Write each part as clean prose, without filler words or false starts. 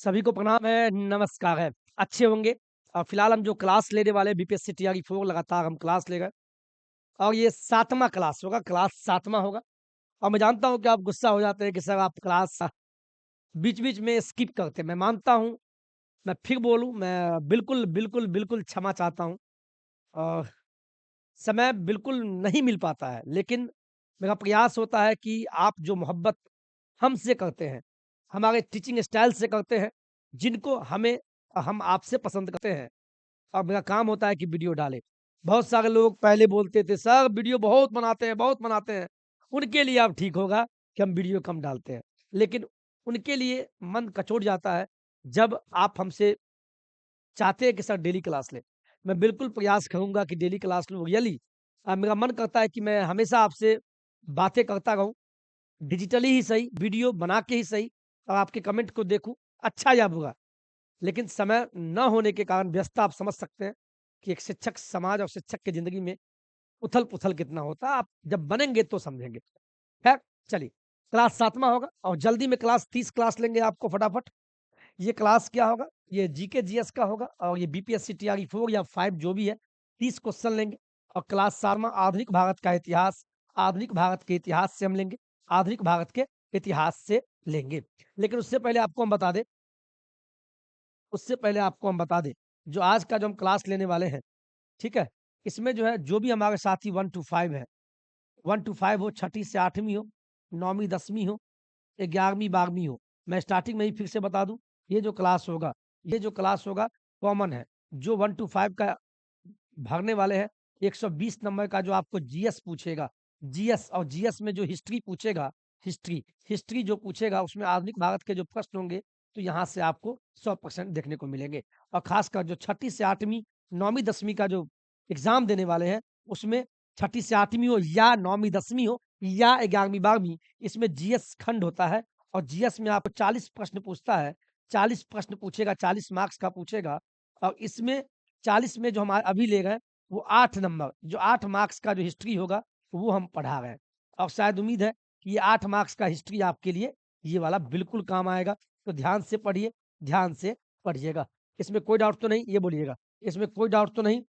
सभी को प्रणाम है, नमस्कार है। अच्छे होंगे। फिलहाल हम जो क्लास लेने वाले हैं बीपीएससी टीआरई 4 लगातार हम क्लास ले रहे हैं और ये 7वाँ क्लास होगा, क्लास 7वाँ होगा। और मैं जानता हूँ कि आप गुस्सा हो जाते हैं कि सर आप क्लास बीच-बीच में स्किप करते हैं। मैं मानता हूँ, मैं फिर बोलूँ, मैं बिल्कुल, बिल्कुल, बिल्कुल क्षमा चाहता हूँ और समय बिल्कुल नहीं मिल पाता है, लेकिन मेरा प्रयास होता है कि आप जो मोहब्बत हमसे करते हैं, हमारे टीचिंग स्टाइल से करते हैं, जिनको हम आपसे पसंद करते हैं। अब मेरा काम होता है कि वीडियो डालें। बहुत सारे लोग पहले बोलते थे, "सर वीडियो बहुत बनाते हैं, बहुत बनाते हैं।" उनके लिए अब ठीक होगा कि हम वीडियो कम डालते हैं। लेकिन उनके लिए मन कचोट जाता है, जब आप हमसे चाहते हैं कि सर डेली क्लास लें। मैं बिल्कुल प्रयास करूँगा कि डेली क्लास लूँ। रियली मेरा मन करता है कि मैं हमेशा आपसे बातें करता रहूँ, डिजिटली ही सही, वीडियो बना के ही सही और आपके कमेंट को देखूँ, अच्छा या बुरा। लेकिन समय न होने के कारण व्यस्तता आप समझ सकते हैं कि एक शिक्षक समाज और शिक्षक की ज़िंदगी में उथल-पुथल कितना होता है। आप जब बनेंगे तो समझेंगे। खैर चलिए, क्लास 7वाँ होगा और जल्दी में क्लास 30 क्लास लेंगे आपको फटाफट। ये क्लास क्या होगा? ये जीके जीएस का होगा और ये बीपीएससी टीआरई 4 या 5 जो भी है, 30 क्वेश्चन लेंगे और क्लास 7वाँ आधुनिक भारत का इतिहास, आधुनिक भारत के इतिहास से हम लेंगे, आधुनिक भारत के इतिहास से लेंगे। लेकिन उससे पहले आपको हम बता दें, जो आज का जो हम क्लास लेने वाले हैं, ठीक है? इसमें जो है जो भी हमारे साथी 1 टू 5 हैं, 1 टू 5 हो, छठी से 8वीं हो, 9वीं 10वीं हो, 11वीं 12वीं हो। मैं स्टार्टिंग में ही फिर से बता दूँ, ये जो क्लास होगा कॉमन है। जो 1 टू 5 का भरने वाले हैं, 120 नंबर का जो आपको जीएस पूछेगा, जीएस और जीएस में जो हिस्ट्री पूछेगा, हिस्ट्री जो पूछेगा उसमें आधुनिक भारत के जो प्रश्न होंगे, तो यहाँ से आपको 100% देखने को मिलेंगे। और खासकर जो छठी से 8वीं, 9वीं 10वीं का जो एग्ज़ाम देने वाले हैं, उसमें छठी से 8वीं हो या 9वीं 10वीं हो या 11वीं 12वीं, इसमें जीएस खंड होता है और जीएस में आपको 40 प्रश्न पूछता है। 40 प्रश्न पूछेगा, 40 मार्क्स का पूछेगा और इसमें 40 में जो हम अभी ले गए, वो 8 नंबर, जो 8 मार्क्स का जो हिस्ट्री होगा, वो हम पढ़ा रहे हैं। और शायद उम्मीद है कि ये 8 मार्क्स का हिस्ट्री आपके लिए ये वाला बिल्कुल काम आएगा। तो ध्यान से पढ़िए, ध्यान से पढ़िएगा। इसमें कोई डाउट तो नहीं? ये बोलिएगा। इसमें कोई डाउट तो नहीं?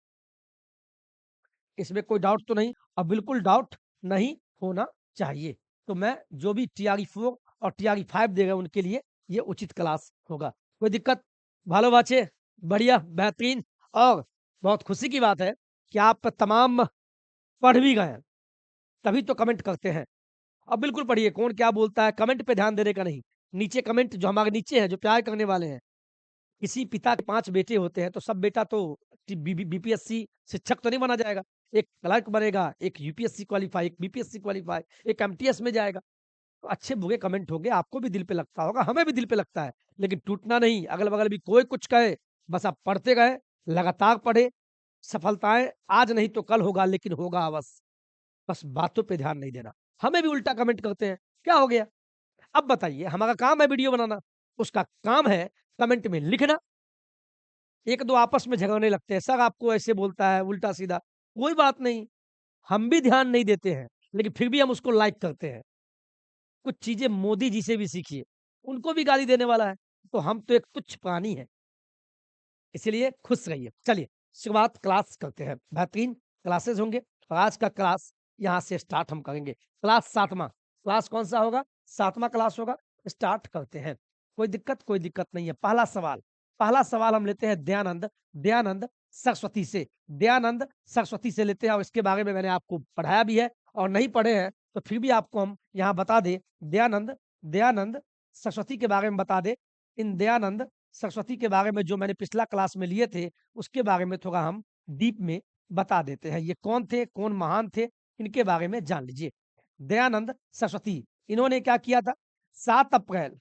इसमें कोई डाउट तो नहीं और बिल्कुल डाउट नहीं होना चाहिए। तो मैं जो भी टीआरई 4 और टीआरई 5 देगा उनके लिए ये उचित क्लास होगा। कोई दिक्कत? ভালো আছে? बढ़िया, बेहतरीन और बहुत खुशी की बात है कि आप तमाम पढ़ भी गए हैं, तभी तो कमेंट करते हैं। अब बिल्कुल पढ़िए, कौन क्या बोलता है, कमेंट पे ध्यान देने का नहीं। नीचे कमेंट जो हमारे नीचे हैं, जो प्यार करने वाले हैं, किसी पिता के 5 बेटे होते हैं, तो सब बेटा तो बीपीएससी शिक्षक तो नहीं बना जाएगा। एक क्लर्क बनेगा, एक यूपीएससी क्वालीफाई, एक बीपीएससी क्वालीफाई, एक एमटीएस में जाएगा। तो अच्छे-बुरे कमेंट होंगे, आपको भी दिल पे लगता होगा, हमें भी दिल पे लगता है, लेकिन टूटना नहीं, अगल-बगल भी कोई कुछ कहे, बस आप पढ़ते गए, लगातार पढ़े, सफलताएँ आज नहीं तो कल होगा, लेकिन होगा अवश्य। बस बातों पे ध्यान नहीं देना। हमें भी उल्टा कमेंट करते हैं, क्या हो गया? अब बताइए, हमारा काम है वीडियो बनाना, उसका काम है कमेंट में लिखना। 1-2 आपस में झगड़ने लगते हैं, सर आपको ऐसे बोलता है उल्टा-सीधा, कोई बात नहीं, हम भी ध्यान नहीं देते हैं, लेकिन फिर भी हम उसको लाइक करते हैं। कुछ चीज़ें मोदी जी से भी सीखिए, उनको भी गाली देने वाला है, तो हम तो एक तुच्छ प्राणी हैं, इसीलिए खुश रहिए। चलिए, शुरुआत क्लास करते हैं, बेहतरीन क्लासेस होंगे और आज का क्लास यहाँ से स्टार्ट हम करेंगे। क्लास 7वाँ, क्लास कौन-सा होगा? 7वाँ क्लास होगा, स्टार्ट करते हैं। कोई दिक्कत नहीं है। पहला सवाल हम लेते हैं दयानंद सरस्वती से। दयानंद सरस्वती से लेते हैं और इसके बारे में मैंने आपको पढ़ाया भी है और नहीं पढ़े हैं, तो फिर भी आपको हम यहाँ बता दें, दयानंद दयानंद सरस्वती के बारे में बता दें। इन दयानंद सरस्वती के बारे में जो मैंने पिछला क्लास में लिए थे, उसके बारे में थोड़ा हम डीप में बता देते हैं। ये कौन थे, कौन महान थे, इनके बारे में जान लीजिए। दयानंद सरस्वती, इन्होंने क्या किया था? 7 अप्रैल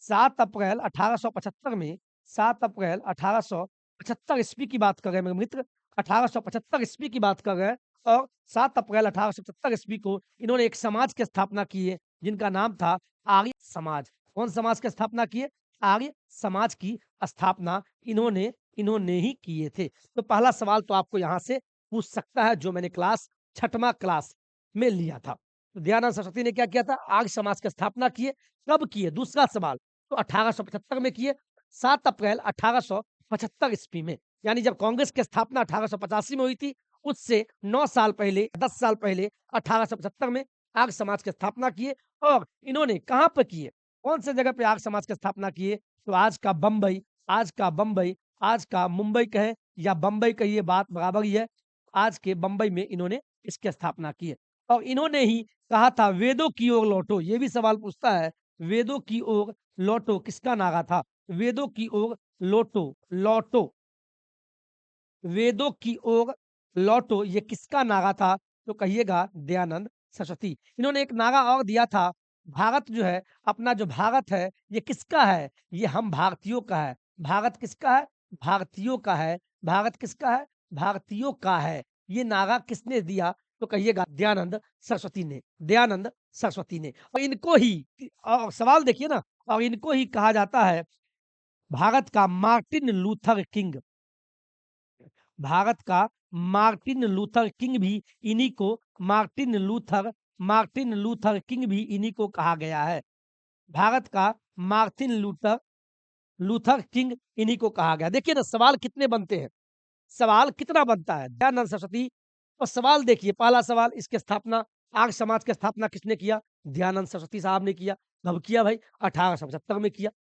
7 अप्रैल 1875 में 7 अप्रैल 1875 ईस्वी की बात कर रहे हैं मेरे मित्र, 1875 ईस्वी की बात कर रहे हैं और 7 अप्रैल 1875 ईस्वी को इन्होंने एक समाज की स्थापना की है, जिनका नाम था आर्य समाज। कौन समाज की स्थापना की है? आर्य समाज की स्थापना इन्होंने इन्होंने ही किए थे। तो पहला सवाल तो आपको यहाँ से पूछ सकता है, जो मैंने क्लास 6वां क्लास में लिया था। तो दयानंद सरस्वती ने क्या किया था? आर्य समाज की स्थापना की है, कब की है? दूसरा सवाल, तो 1875 में किए, 7 अप्रैल 1875 ईस्वी में, यानी जब कांग्रेस की स्थापना 1885 में हुई थी, उससे 9 साल पहले, 10 साल पहले 1875 में आर्य समाज की स्थापना किए। और इन्होंने कहाँ पर किए, कौन से जगह पे आर्य समाज की स्थापना किए? तो आज का बम्बई, आज का बम्बई, आज का मुंबई कहें या बम्बई कहिए, बात बराबर ही है। आज के बम्बई में इन्होंने इसकी स्थापना की है। और इन्होंने ही कहा था वेदों की ओर लौटो, ये भी सवाल पूछता है, वेदों की ओर लौटो किसका नारा था? वेदों की ओर लौटो, लौटो, वेदों की ओर लौटो, ये किसका नारा था? तो कहिएगा दयानंद सरस्वती। इन्होंने एक नारा और दिया था, भारत जो है, अपना जो भारत है, ये किसका है? ये हम भारतीयों का है। भारत किसका है? भारतीयों का है। भारत किसका है? भारतीयों का है। ये नारा किसने दिया? तो कहिएगा दयानंद सरस्वती ने, दयानंद सरस्वती ने। और इनको ही, और सवाल देखिए ना, और इनको ही कहा जाता है भारत का मार्टिन लूथर किंग। भारत का मार्टिन लूथर किंग भी इन्हीं को, मार्टिन लूथर किंग भी इन्हीं को कहा गया है। भारत का मार्टिन लूथर लूथर किंग इन्हीं को कहा गया। देखिए ना सवाल कितने बनते हैं, सवाल कितना बनता है। दयानंद सरस्वती, और सवाल देखिए, पहला सवाल, इसकी स्थापना, आर्य समाज की स्थापना किसने किया? दयानंद सरस्वती साहब ने किया। कब किया भाई? 1875 में किया।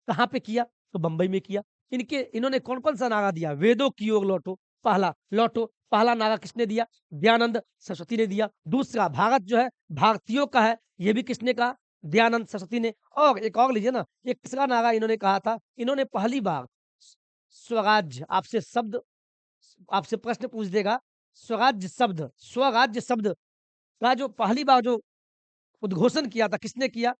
कहाँ पे किया? तो बंबई में किया। इन्होंने कौन-कौन सा नारा दिया? वेदों की ओर लौटो, पहला, लौटो, पहला नारा किसने दिया? दयानंद सरस्वती ने दिया। दूसरा, भारत जो है भारतीयों का है, ये भी किसने कहा? दयानंद सरस्वती ने। और एक और लीजिए ना, एक तीसरा नारा इन्होंने कहा था, इन्होंने पहली बार स्वराज्य, आपसे प्रश्न पूछ देगा, स्वराज्य शब्द का जो पहली बार जो उद्घोषण किया था, किसने किया?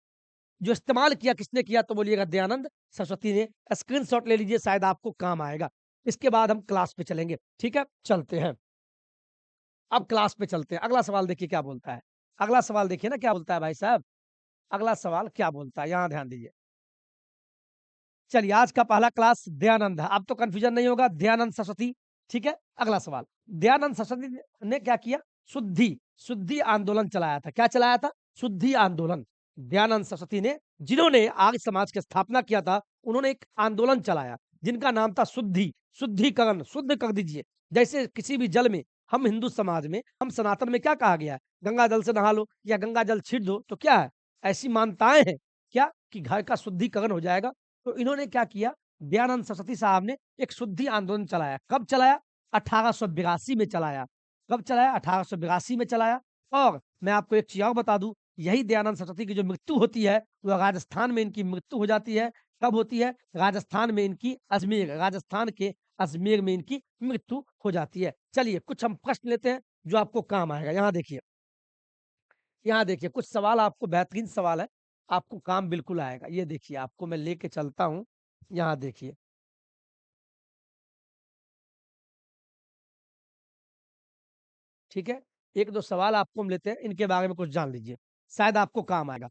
जो इस्तेमाल किया, किसने किया? तो बोलिएगा दयानंद सरस्वती ने। स्क्रीनशॉट ले लीजिए, शायद आपको काम आएगा। इसके बाद हम क्लास पे चलेंगे, ठीक है? चलते हैं, अब क्लास पे चलते हैं। अगला सवाल देखिए क्या बोलता है। अगला सवाल देखिए ना क्या बोलता है भाई साहब। अगला सवाल क्या बोलता है, यहाँ ध्यान दीजिए। चलिए, आज का पहला क्लास दयानंद है, अब तो कंफ्यूजन नहीं होगा, दयानंद सरस्वती, ठीक है? अगला सवाल, दयानंद सरस्वती ने क्या किया? शुद्धि शुद्धि आंदोलन चलाया था। क्या चलाया था? शुद्धि आंदोलन। दयानंद सरस्वती ने, जिन्होंने आर्य समाज की स्थापना किया था, उन्होंने एक आंदोलन चलाया जिनका नाम था शुद्धिकरण, शुद्ध कर दीजिए। जैसे किसी भी जल में, हम हिंदू समाज में, हम सनातन में क्या कहा गया है? गंगा जल से नहा लो या गंगा जल छीट दो, तो क्या है? ऐसी मान्यताएं हैं क्या कि घर का शुद्धिकरण हो जाएगा? तो इन्होंने क्या किया? दयानंद सरस्वती साहब ने एक शुद्धि आंदोलन चलाया। कब चलाया? 1882 में चलाया। कब चलाया? 1882 में चलाया। और मैं आपको एक चीज और बता दूं, यही दयानंद सरस्वती की जो मृत्यु होती है, वह राजस्थान में इनकी मृत्यु हो जाती है। कब होती है? राजस्थान में इनकी, अजमेर, राजस्थान के अजमेर में इनकी मृत्यु हो जाती है। चलिए, कुछ हम प्रश्न लेते हैं जो आपको काम आएगा। यहाँ देखिए, यहाँ देखिए, कुछ सवाल आपको, बेहतरीन सवाल है, आपको काम बिल्कुल आएगा। ये देखिए, आपको मैं लेके चलता हूँ। यहाँ देखिए, ठीक है? 1-2 सवाल आपको हम लेते हैं, इनके बारे में कुछ जान लीजिए, शायद आपको काम आएगा।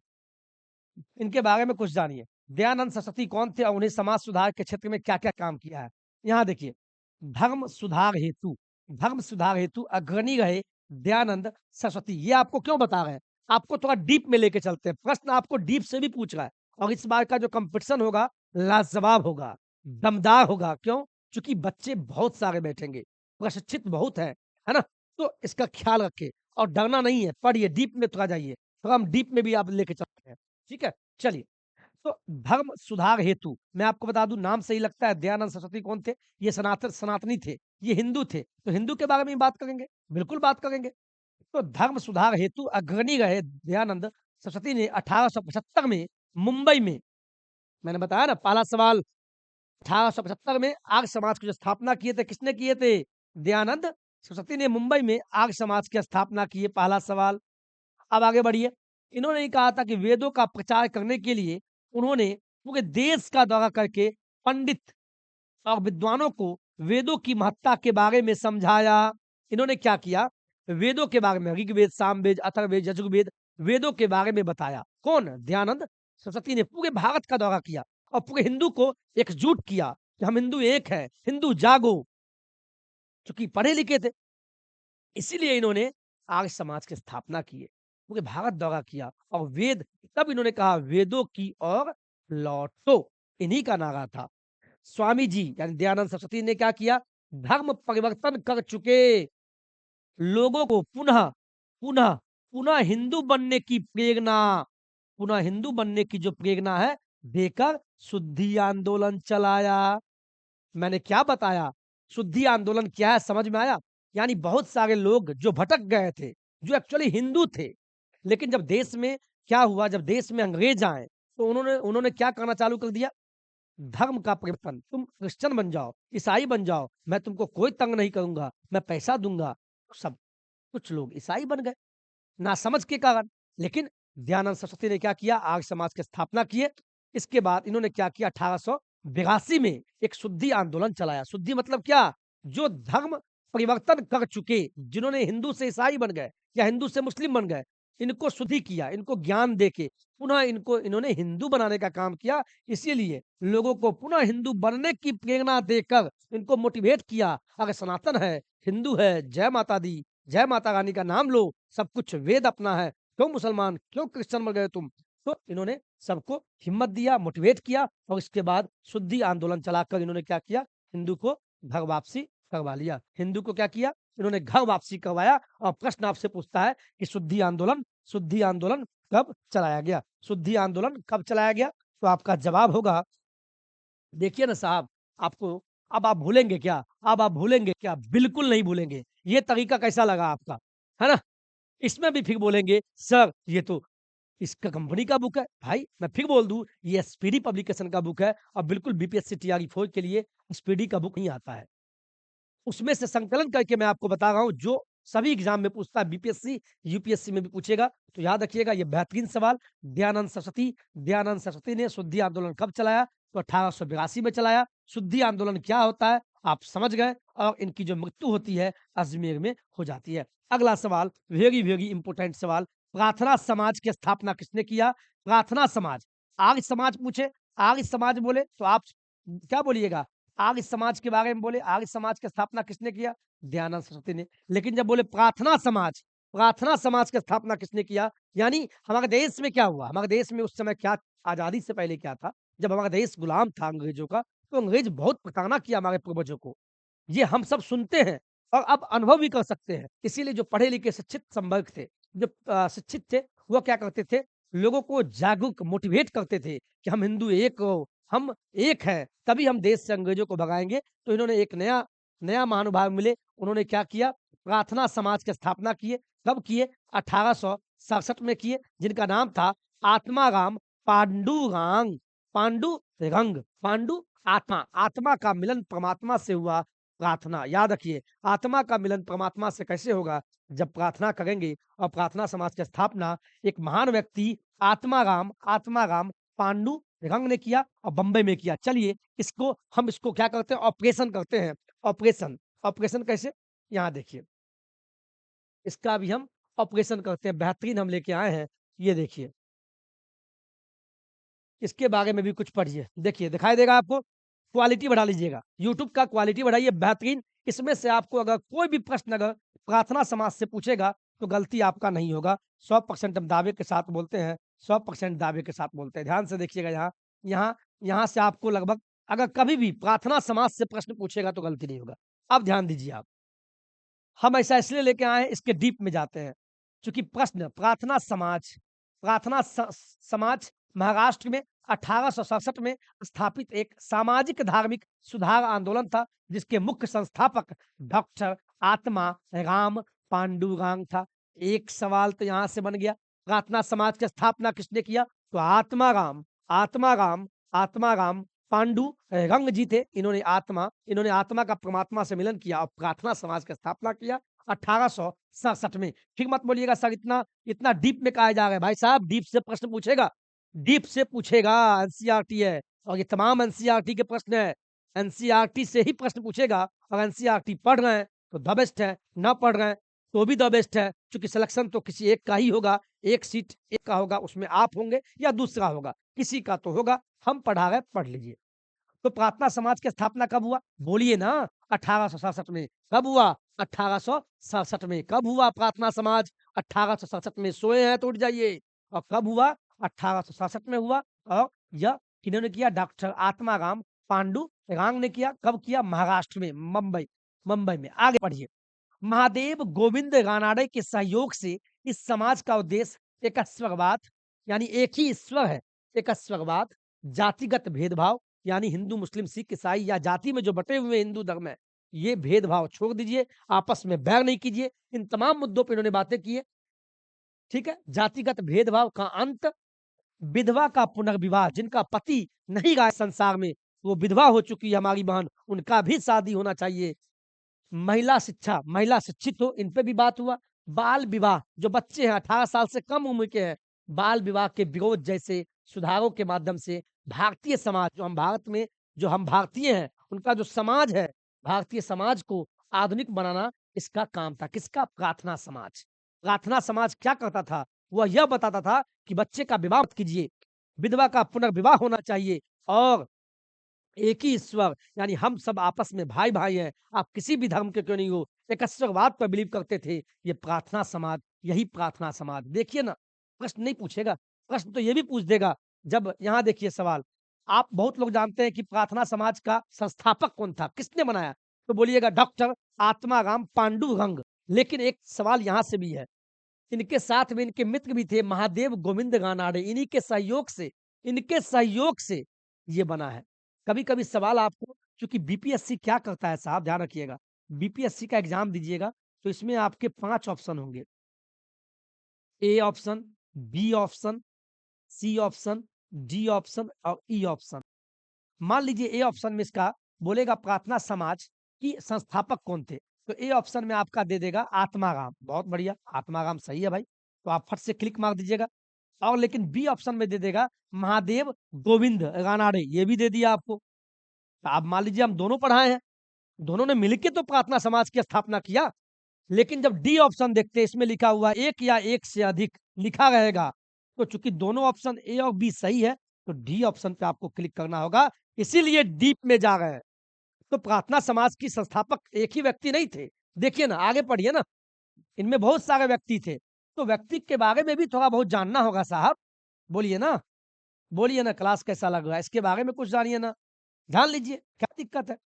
इनके बारे में कुछ जानिए। दयानंद सरस्वती कौन थे और उन्हें समाज सुधार के क्षेत्र में क्या-क्या काम किया है? यहाँ देखिए, धर्म सुधार हेतु धर्म सुधार हेतु अग्रणी रहे दयानंद सरस्वती। ये आपको क्यों बता रहे हैं? आपको थोड़ा डीप में लेके चलते हैं। प्रश्न आपको डीप से भी पूछ रहा है, और इस बार का जो कॉम्पिटिशन होगा, लाजवाब होगा, दमदार होगा। क्यों? चूँकि बच्चे बहुत सारे बैठेंगे, प्रशिक्षित बहुत हैं, है ना? तो इसका ख्याल रखिए और डरना नहीं है, पढ़िए, डीप में थोड़ा जाइए। थोड़ा हम डीप में भी आप लेके चलते हैं। ठीक है? चलिए, तो धर्म सुधार हेतु मैं आपको बता दूं, नाम सही लगता है। दयानंद सरस्वती कौन थे? ये सनातनी थे, ये हिंदू थे। तो हिंदू के बारे में ही बात करेंगे, बिल्कुल बात करेंगे। तो धर्म सुधार हेतु अग्रणी रहे दयानंद सरस्वती ने 1875 में मुंबई में, मैंने बताया ना पहला सवाल, 1875 में आर्य समाज की जो स्थापना किए थे, किसने किए थे? दयानंद सरस्वती ने मुंबई में आर्य समाज की स्थापना की है, पहला सवाल। अब आगे बढ़िए। इन्होंने ये कहा था कि वेदों का प्रचार करने के लिए उन्होंने पूरे देश का दौरा करके पंडित और विद्वानों को वेदों की महत्ता के बारे में समझाया। इन्होंने क्या किया? वेदों के बारे में, ऋग्वेद, सामवेद, अथर्ववेद, यजुर्वेद, वेदों के बारे में बताया। कौन? दयानंद सरस्वती ने पूरे भारत का दौरा किया और पूरे हिंदू को एकजुट किया कि हम हिंदू एक हैं, हिंदू जागो। चूंकि पढ़े लिखे थे, इसीलिए इन्होंने आर्य समाज की स्थापना की है, पूरे भारत दौरा किया। और वेद, तब इन्होंने कहा वेदों की और लौटो, इन्हीं का नारा था। स्वामी जी यानी दयानंद सरस्वती ने क्या किया? धर्म परिवर्तन कर चुके लोगों को पुनः पुनः पुनः हिंदू बनने की प्रेरणा, पुनः हिंदू बनने की जो प्रेरणा है देकर शुद्धि आंदोलन चलाया। मैंने क्या बताया? शुद्धि आंदोलन क्या है समझ में आया? यानी बहुत सारे लोग जो भटक गए थे, जो एक्चुअली हिंदू थे, लेकिन जब देश में क्या हुआ, जब देश में अंग्रेज आए, तो उन्होंने उन्होंने क्या करना चालू कर दिया? धर्म का परिवर्तन, तुम क्रिश्चियन बन जाओ, ईसाई बन जाओ, मैं तुमको कोई तंग नहीं करूँगा, मैं पैसा दूँगा। सब कुछ लोग ईसाई बन गए, नासमझ के कारण। लेकिन दयानंद सरस्वती ने क्या किया? आर्य समाज की स्थापना किए। इसके बाद इन्होंने क्या किया? 1882 में एक शुद्धि आंदोलन चलाया। शुद्धि मतलब क्या? जो धर्म परिवर्तन कर चुके, जिन्होंने हिंदू से ईसाई बन गए या हिंदू से मुस्लिम बन गए, इनको शुद्धि किया, इनको ज्ञान देके पुनः इनको इन्होंने हिंदू बनाने का काम किया। इसीलिए लोगों को पुनः हिंदू बनने की प्रेरणा देकर इनको मोटिवेट किया। अगर सनातन है, हिंदू है, जय माता दी, जय माता रानी का नाम लो, सब कुछ वेद अपना है, क्यों मुसलमान, क्यों क्रिश्चियन बन गए तुम? तो इन्होंने सबको हिम्मत दिया, मोटिवेट किया और इसके बाद शुद्धि आंदोलन चलाकर इन्होंने क्या किया? हिंदू को घर वापसी करवा लिया। हिंदू को क्या किया? इन्होंने घर वापसी करवाया। और प्रश्न आपसे पूछता है कि शुद्धि आंदोलन कब चलाया गया? शुद्धि आंदोलन कब चलाया गया? तो आपका जवाब होगा, देखिए ना साहब, आपको अब आप भूलेंगे क्या? अब आप भूलेंगे क्या? बिल्कुल नहीं भूलेंगे। ये तरीका कैसा लगा आपका? है ना? इसमें भी फिर बोलेंगे सर ये तो इसका कंपनी का बुक है। भाई मैं फिर बोल दूं, ये एसपीडी पब्लिकेशन का बुक है और बिल्कुल बीपीएससी टीआरई 4 के लिए एसपीडी का बुक नहीं आता है। उसमें से संकलन करके मैं आपको बता रहा हूँ जो सभी एग्जाम में पूछता है, बीपीएससी यूपीएससी में भी पूछेगा। तो याद रखिएगा ये बेहतरीन सवाल। दयानंद सरस्वती ने शुद्धि आंदोलन कब चलाया? तो 1882 में चलाया। शुद्धि आंदोलन क्या होता है आप समझ गए। और इनकी जो मृत्यु होती है अजमेर में हो जाती है। अगला सवाल, वेरी वेरी इंपोर्टेंट सवाल, प्रार्थना समाज की स्थापना किसने किया? प्रार्थना समाज, आर्य समाज पूछे, आर्य समाज बोले तो आप क्या बोलिएगा? आर्य समाज के बारे में बोले, आर्य समाज की स्थापना किसने किया? दयानंद सरस्वती ने। लेकिन जब बोले प्रार्थना समाज की स्थापना किसने किया? यानी हमारे देश में क्या हुआ? हमारे देश में उस समय क्या, आजादी से पहले क्या था? जब हमारा देश गुलाम था अंग्रेजों का, तो अंग्रेज बहुत प्रताड़ना किया हमारे पूर्वजों को। ये हम सब सुनते हैं और अब अनुभव भी कर सकते हैं। इसीलिए जो पढ़े लिखे शिक्षित संवर्ग थे, जो शिक्षित थे, वो क्या करते थे? लोगों को जागरूक मोटिवेट करते थे कि हम हिंदू एक हो, हम एक हैं, तभी हम देश से अंग्रेजों को भगाएँगे। तो इन्होंने एक नया नया महानुभाव मिले, उन्होंने क्या किया? प्रार्थना समाज की स्थापना किए। कब किए? 1867 में किए, जिनका नाम था आत्माराम पांडुरंग, पांडुरंग, पांडु आत्मा, आत्मा का मिलन परमात्मा से हुआ। प्रार्थना याद रखिए, आत्मा का मिलन परमात्मा से कैसे होगा? जब प्रार्थना करेंगे। और प्रार्थना समाज की स्थापना एक महान व्यक्ति आत्माराम पांडु रंग ने किया और बंबई में किया। चलिए इसको क्या करते हैं? ऑपरेशन करते हैं। ऑपरेशन, ऑपरेशन कैसे? यहाँ देखिए, इसका भी हम ऑपरेशन करते हैं। बेहतरीन हम लेके आए हैं। ये देखिए, इसके बारे में भी कुछ पढ़िए। देखिए दिखाई देगा आपको। क्वालिटी बढ़ा लीजिएगा, यूट्यूब का क्वालिटी बढ़ाइए, बेहतरीन। इसमें से आपको अगर कोई भी प्रश्न अगर प्रार्थना समाज से पूछेगा तो गलती आपका नहीं होगा। 100% हम दावे के साथ बोलते हैं, 100% दावे के साथ बोलते हैं। ध्यान से देखिएगा, यहाँ यहाँ से आपको लगभग अगर कभी भी प्रार्थना समाज से प्रश्न पूछेगा तो गलती नहीं होगा। अब ध्यान दीजिए आप, हम ऐसा इसलिए लेके आए हैं, इसके डीप में जाते हैं। चूँकि प्रश्न प्रार्थना समाज महाराष्ट्र में 1867 में स्थापित एक सामाजिक धार्मिक सुधार आंदोलन था, जिसके मुख्य संस्थापक डॉक्टर आत्मा राम पांडुरंग था। एक सवाल तो यहाँ से बन गया, प्रार्थना समाज की स्थापना किसने किया? तो आत्माराम आत्माराम पांडु रंग जी थे। इन्होंने आत्मा का परमात्मा से मिलन किया और प्रार्थना समाज की स्थापना किया 1867 में। फिर मत बोलिएगा सर इतना इतना डीप में कहा जा रहा है। भाई साहब डीप से प्रश्न पूछेगा, डीप से पूछेगा। एनसीईआरटी है और ये तमाम एनसीईआरटी के प्रश्न है। एनसीईआरटी से ही प्रश्न पूछेगा और एनसीईआरटी पढ़ रहे हैं तो द बेस्ट है, ना पढ़ रहे हैं तो भी द बेस्ट है। क्योंकि सिलेक्शन तो किसी एक का ही होगा, एक सीट एक का होगा, उसमें आप होंगे या दूसरा होगा, किसी का तो होगा। हम पढ़ा रहे, पढ़ लीजिए। तो प्रार्थना समाज की स्थापना कब हुआ? बोलिए ना। 1867 में। कब हुआ? 1867 में। कब हुआ प्रार्थना समाज? 1867 में। सोए हैं तो उठ जाइए। और कब हुआ? 1867 में हुआ। और यह किन्होंने किया? डॉक्टर आत्माराम पांडु रंग ने किया। कब किया? महाराष्ट्र में, मुंबई मुंबई में। आगे पढ़िए। महादेव गोविंद रानाडे के सहयोग से इस समाज का उद्देश्य एकस्वरवाद यानी एक ही ईश्वर है, एकस्वरवाद, जातिगत भेदभाव यानी हिंदू मुस्लिम सिख ईसाई या जाति में जो बटे हुए हिंदू धर्म है, ये भेदभाव छोड़ दीजिए, आपस में बैर नहीं कीजिए। इन तमाम मुद्दों पर इन्होंने बातें की है। ठीक है, जातिगत भेदभाव का अंत, विधवा का पुनर्विवाह, जिनका पति नहीं रहा संसार में, वो विधवा हो चुकी है हमारी बहन, उनका भी शादी होना चाहिए। महिला शिक्षा, महिला शिक्षित हो, इन पे भी बात हुआ। बाल विवाह, जो बच्चे हैं 18 साल से कम उम्र के हैं, बाल विवाह के विरोध जैसे सुधारों के माध्यम से भारतीय समाज, जो हम भारत में, जो हम भारतीय हैं, उनका जो समाज है, भारतीय समाज को आधुनिक बनाना इसका काम था। किसका? प्रार्थना समाज। प्रार्थना समाज क्या करता था? वह यह बताता था कि बच्चे का विवाह मत कीजिए, विधवा का पुनर्विवाह होना चाहिए और एक ही ईश्वर यानी हम सब आपस में भाई-भाई हैं, आप किसी भी धर्म के क्यों नहीं हो, एकस्वरवाद पर बिलीव करते थे। ये प्रार्थना समाज, यही प्रार्थना समाज। देखिए ना, प्रश्न नहीं पूछेगा, प्रश्न तो ये भी पूछ देगा। जब यहाँ देखिए सवाल, आप बहुत लोग जानते हैं कि प्रार्थना समाज का संस्थापक कौन था? किसने बनाया? तो बोलिएगा डॉक्टर आत्माराम पांडुरंग। लेकिन एक सवाल यहाँ से भी है, इनके साथ में इनके मित्र भी थे महादेव गोविंद रानाडे, इनके सहयोग से ये बना है। कभी-कभी सवाल आपको, चूँकि बीपीएससी क्या करता है साहब, ध्यान रखिएगा, बीपीएससी का एग्ज़ाम दीजिएगा, तो इसमें आपके 5 ऑप्शन होंगे। A option, B option, C option, D option और ई ऑप्शन। मान लीजिए ए ऑप्शन में इसका बोलेगा प्रार्थना समाज की संस्थापक कौन थे? तो ए ऑप्शन में आपका दे देगा आत्माराम, बहुत बढ़िया, आत्माराम सही है भाई, तो आप फट से क्लिक मार दीजिएगा। और लेकिन बी ऑप्शन में दे देगा महादेव गोविंद रानाडे, ये भी दे दिया आपको। तो आप मान लीजिए हम दोनों पढ़ाए हैं, दोनों ने मिलके तो प्रार्थना समाज की स्थापना किया, लेकिन जब डी ऑप्शन देखते हैं इसमें लिखा हुआ एक या एक से अधिक लिखा रहेगा, तो चूंकि दोनों ऑप्शन ए और बी सही है, तो डी ऑप्शन पे आपको क्लिक करना होगा, इसीलिए डीप में जा रहे हैं। तो प्रार्थना समाज की संस्थापक एक ही व्यक्ति नहीं थे। देखिए ना, आगे पढ़िए ना, इनमें बहुत सारे व्यक्ति थे, तो व्यक्ति के बारे में भी थोड़ा बहुत जानना होगा साहब। बोलिए ना, बोलिए ना, क्लास कैसा लग रहा है? इसके बारे में कुछ जानिए ना, ध्यान लीजिए, क्या दिक्कत है?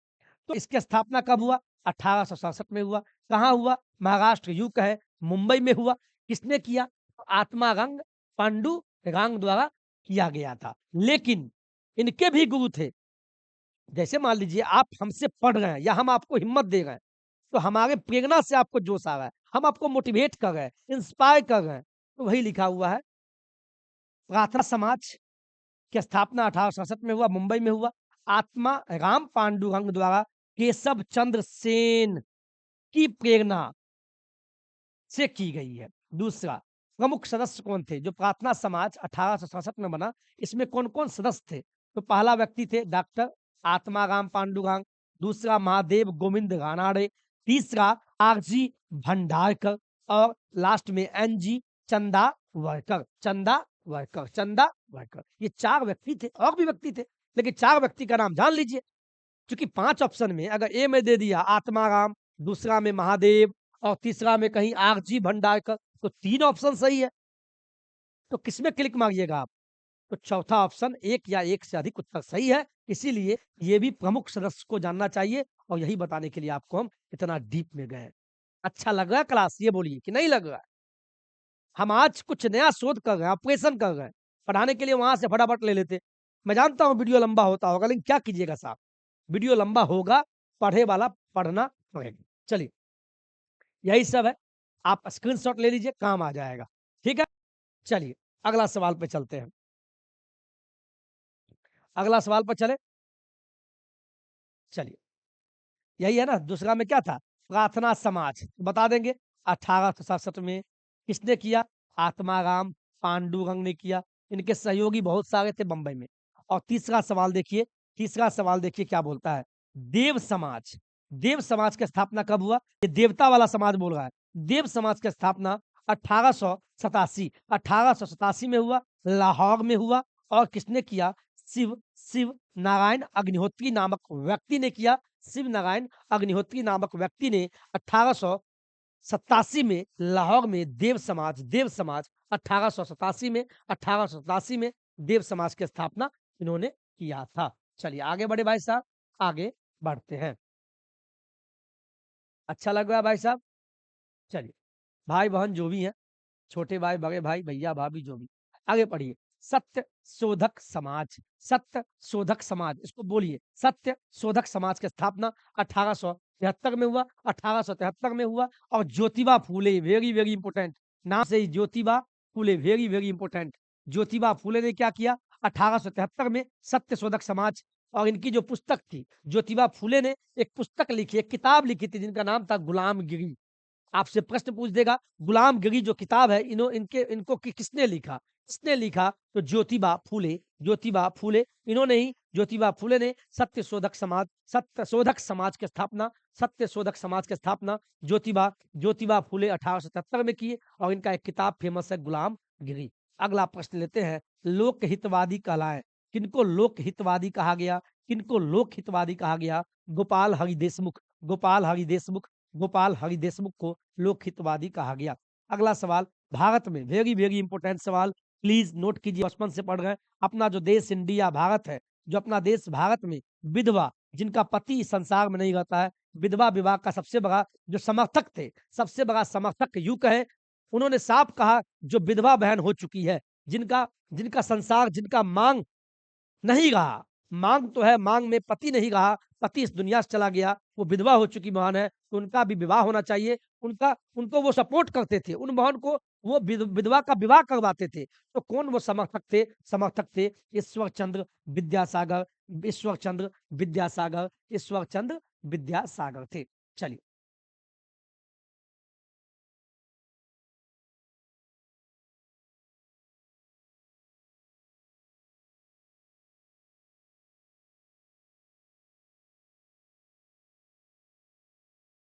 तो इसकी स्थापना कब हुआ? 1867 में हुआ। कहाँ हुआ? महाराष्ट्र यूँ कहें मुंबई में हुआ। किसने किया? आत्मारंग पांडुरंग द्वारा किया गया था। लेकिन इनके भी गुरु थे। जैसे मान लीजिए आप हमसे पढ़ रहे हैं या हम आपको हिम्मत दे रहे हैं, तो हमारे प्रेरणा से आपको जोश आ रहा है, हम आपको मोटिवेट कर रहे हैं, इंस्पायर कर रहे हैं। तो वही लिखा हुआ है, प्रार्थना समाज की स्थापना 1867 में हुआ, मुंबई में हुआ। आत्मा राम पांडुरंग द्वारा केशव चंद्र सेन की प्रेरणा से की गई है। दूसरा, प्रमुख सदस्य कौन थे? जो प्रार्थना समाज 1867 में बना, इसमें कौन-कौन सदस्य थे? तो पहला व्यक्ति थे डॉक्टर आत्माराम पांडुरंग, दूसरा महादेव गोविंद रानाडे, तीसरा आरजी भंडारकर और लास्ट में एनजी चंदा वर्कर। ये 4 व्यक्ति थे, और भी व्यक्ति थे, लेकिन 4 व्यक्ति का नाम जान लीजिए। क्योंकि 5 ऑप्शन में अगर ए में दे दिया आत्माराम, दूसरा में महादेव और तीसरा में कहीं आरजी भंडारकर, तो 3 ऑप्शन सही है। तो किसमें क्लिक मारिएगा आप? तो चौथा ऑप्शन, एक या एक से अधिक उत्तर सही है। इसीलिए ये भी प्रमुख सदस्य को जानना चाहिए और यही बताने के लिए आपको हम इतना डीप में गए। अच्छा लग रहा है क्लास? ये बोलिए कि नहीं लग रहा है? हम आज कुछ नया शोध कर रहे हैं, ऑपरेशन कर रहे हैं। पढ़ाने के लिए वहाँ से फटाफट ले लेते। मैं जानता हूँ वीडियो लंबा होता होगा, लेकिन क्या कीजिएगा साहब? वीडियो लंबा होगा, पढ़े वाला पढ़ना पड़ेगा। चलिए, यही सब है। आप स्क्रीनशॉट ले लीजिए, काम आ जाएगा। ठीक है? चलिए, अगला सवाल पे चलते हैं। अगला सवाल पर चलें? चलिए, यही है ना, दूसरा में क्या था? प्रार्थना समाज। बता देंगे 1867 में किसने किया? आत्माराम पांडुरंग ने किया। इनके सहयोगी बहुत सारे थे बंबई में। और तीसरा सवाल देखिए क्या बोलता है? देव समाज। देव समाज की स्थापना कब हुआ? ये देवता वाला समाज बोल रहा है। देव समाज की स्थापना 1887 में हुआ, लाहौर में हुआ। और किसने किया? शिव नारायण अग्निहोत्री नामक व्यक्ति ने किया। शिव नारायण अग्निहोत्री नामक व्यक्ति ने 1887 में लाहौर में देव समाज 1887 में देव समाज की स्थापना इन्होंने किया था। चलिए आगे बढ़े भाई साहब, आगे बढ़ते हैं। अच्छा लग रहा है भाई साहब? चलिए, भाई बहन जो भी हैं, छोटे भाई, बड़े भाई, भैया भाभी जो भी, आगे पढ़िए। सत्य शोधक समाज, सत्य शोधक समाज, इसको बोलिए। सत्य शोधक समाज की स्थापना 1873 में हुआ, 1873 में हुआ। और Jyotiba Phule, very very important, नाम से ही Jyotiba Phule, very very important. Jyotiba Phule ने क्या किया 1873 में? सत्य शोधक समाज। और इनकी जो पुस्तक थी, ज्योतिबा फूले ने एक पुस्तक लिखी, एक किताब लिखी थी, जिनका नाम था गुलामगिरी। आपसे प्रश्न पूछ देगा, गुलामगिरी जो किताब है, इनको किसने लिखा? किसने लिखा? तो ज्योतिबा फूले, ज्योतिबा फूले, इन्होंने ही, ज्योतिबा फूले ने सत्य शोधक समाज, सत्य शोधक समाज की स्थापना, सत्य शोधक समाज की स्थापना ज्योतिबा ज्योतिबा फूले 1877 में किए। और इनका एक किताब फेमस है, गुलामगिरी। अगला प्रश्न लेते हैं, लोकहितवादी कहलाए, किनको लोकहितवादी कहा गया? किनको लोकहितवादी कहा गया? गोपाल हरि देशमुख, गोपाल हरि देशमुख, गोपाल हरि देशमुख को लोकहितवादी कहा गया। अगला सवाल, भारत में, वेरी वेरी इंपोर्टेंट सवाल, प्लीज नोट कीजिए, बचपन से पढ़ रहे हैं। अपना जो देश इंडिया भारत है, जो अपना देश भारत में, विधवा जिनका पति इस संसार में नहीं रहता है, विधवा विवाह का सबसे बड़ा जो समर्थक थे, सबसे बड़ा समर्थक यूं कहे, उन्होंने साफ कहा, जो विधवा बहन हो चुकी है, जिनका जिनका संसार, जिनका मांग नहीं रहा, मांग तो है, मांग में पति नहीं रहा, पति इस दुनिया से चला गया, वो विधवा हो चुकी महान है, तो उनका भी विवाह होना चाहिए। उनका उनको वो सपोर्ट करते थे, उन बहन को वो विधवा का विवाह करवाते थे। तो कौन वो समर्थक थे? समर्थक थे ईश्वर चंद्र विद्यासागर, ईश्वर चंद्र विद्यासागर, ईश्वर चंद्र विद्यासागर थे। चलिए,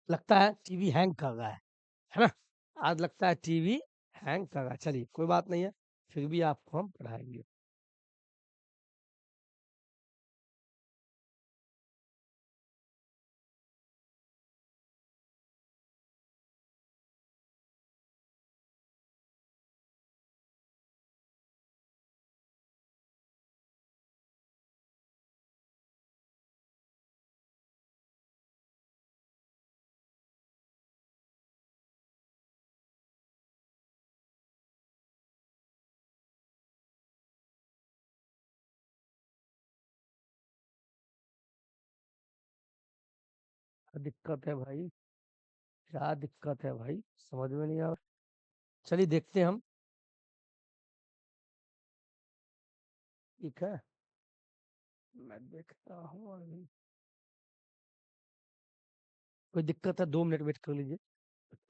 लगता है टीवी हैंग कर रहा है ना? आज लगता है टीवी हैंग कर रहा है। चलिए कोई बात नहीं है, फिर भी आपको हम पढ़ाएंगे। क्या दिक्कत है भाई? क्या दिक्कत है भाई, समझ में नहीं आ रहा। चलिए देखते हैं हम। ठीक है, मैं देखता हूँ अभी। कोई दिक्कत है, 2 मिनट वेट कर लीजिए।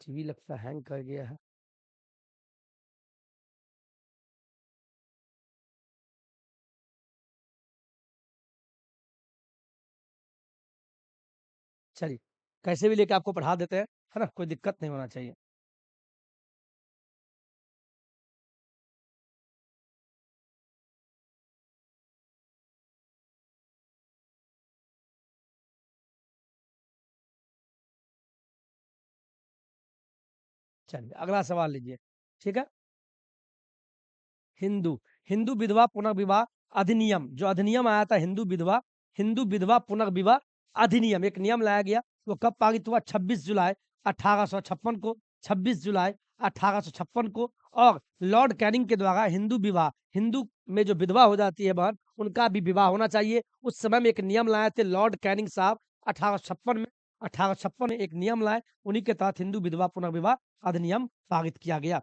टीवी लगता है हैंग कर गया है। चलिए, कैसे भी लेके आपको पढ़ा देते हैं, है ना? कोई दिक्कत नहीं होना चाहिए। चलिए अगला सवाल लीजिए। ठीक है, हिंदू हिंदू विधवा पुनर्विवाह अधिनियम, जो अधिनियम आया था, हिंदू विधवा पुनर्विवाह अधिनियम, एक नियम लाया गया। वो कब पारित हुआ? 26 जुलाई 1856 को, 26 जुलाई 1856 को। और लॉर्ड कैनिंग के द्वारा हिंदू विवाह, हिंदू में जो विधवा हो जाती है बहन, उनका भी विवाह होना चाहिए। उस समय में एक नियम लाए थे लॉर्ड कैनिंग साहब, 1856 में, 1856 में एक नियम लाए, उन्हीं के तहत हिंदू विधवा पुनर्विवाह अधिनियम पारित किया गया।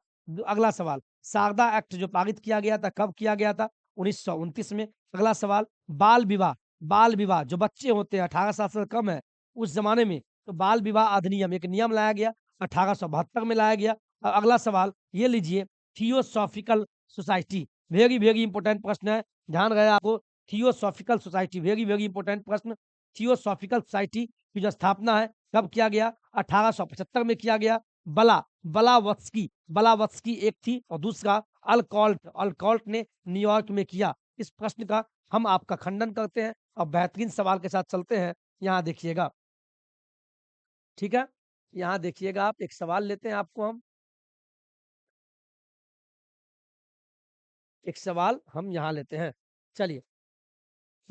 अगला सवाल, सारदा एक्ट जो पारित किया गया था, कब किया गया था? 1929 में। अगला सवाल, बाल विवाह, बाल विवाह जो बच्चे होते हैं 18 साल से कम है, उस जमाने में, तो बाल विवाह अधिनियम, एक नियम लाया गया, 1872 में लाया गया। अगला सवाल ये लीजिए, theosophical society, very very important प्रश्न है, ध्यान रहे आपको। Theosophical society, very very important प्रश्न। थियोसॉफिकल सोसाइटी की जो स्थापना है, कब किया गया? 1875 में किया गया। बला बलावत्स्की, बलावत्स्की एक थी, और दूसरा अल्कॉल्ट, अल्कॉल्ट ने न्यूयॉर्क में किया। इस प्रश्न का हम आपका खंडन करते हैं और बेहतरीन सवाल के साथ चलते हैं। यहाँ देखिएगा, ठीक है, यहाँ देखिएगा, आप एक सवाल लेते हैं, आपको हम एक सवाल हम यहाँ लेते हैं। चलिए,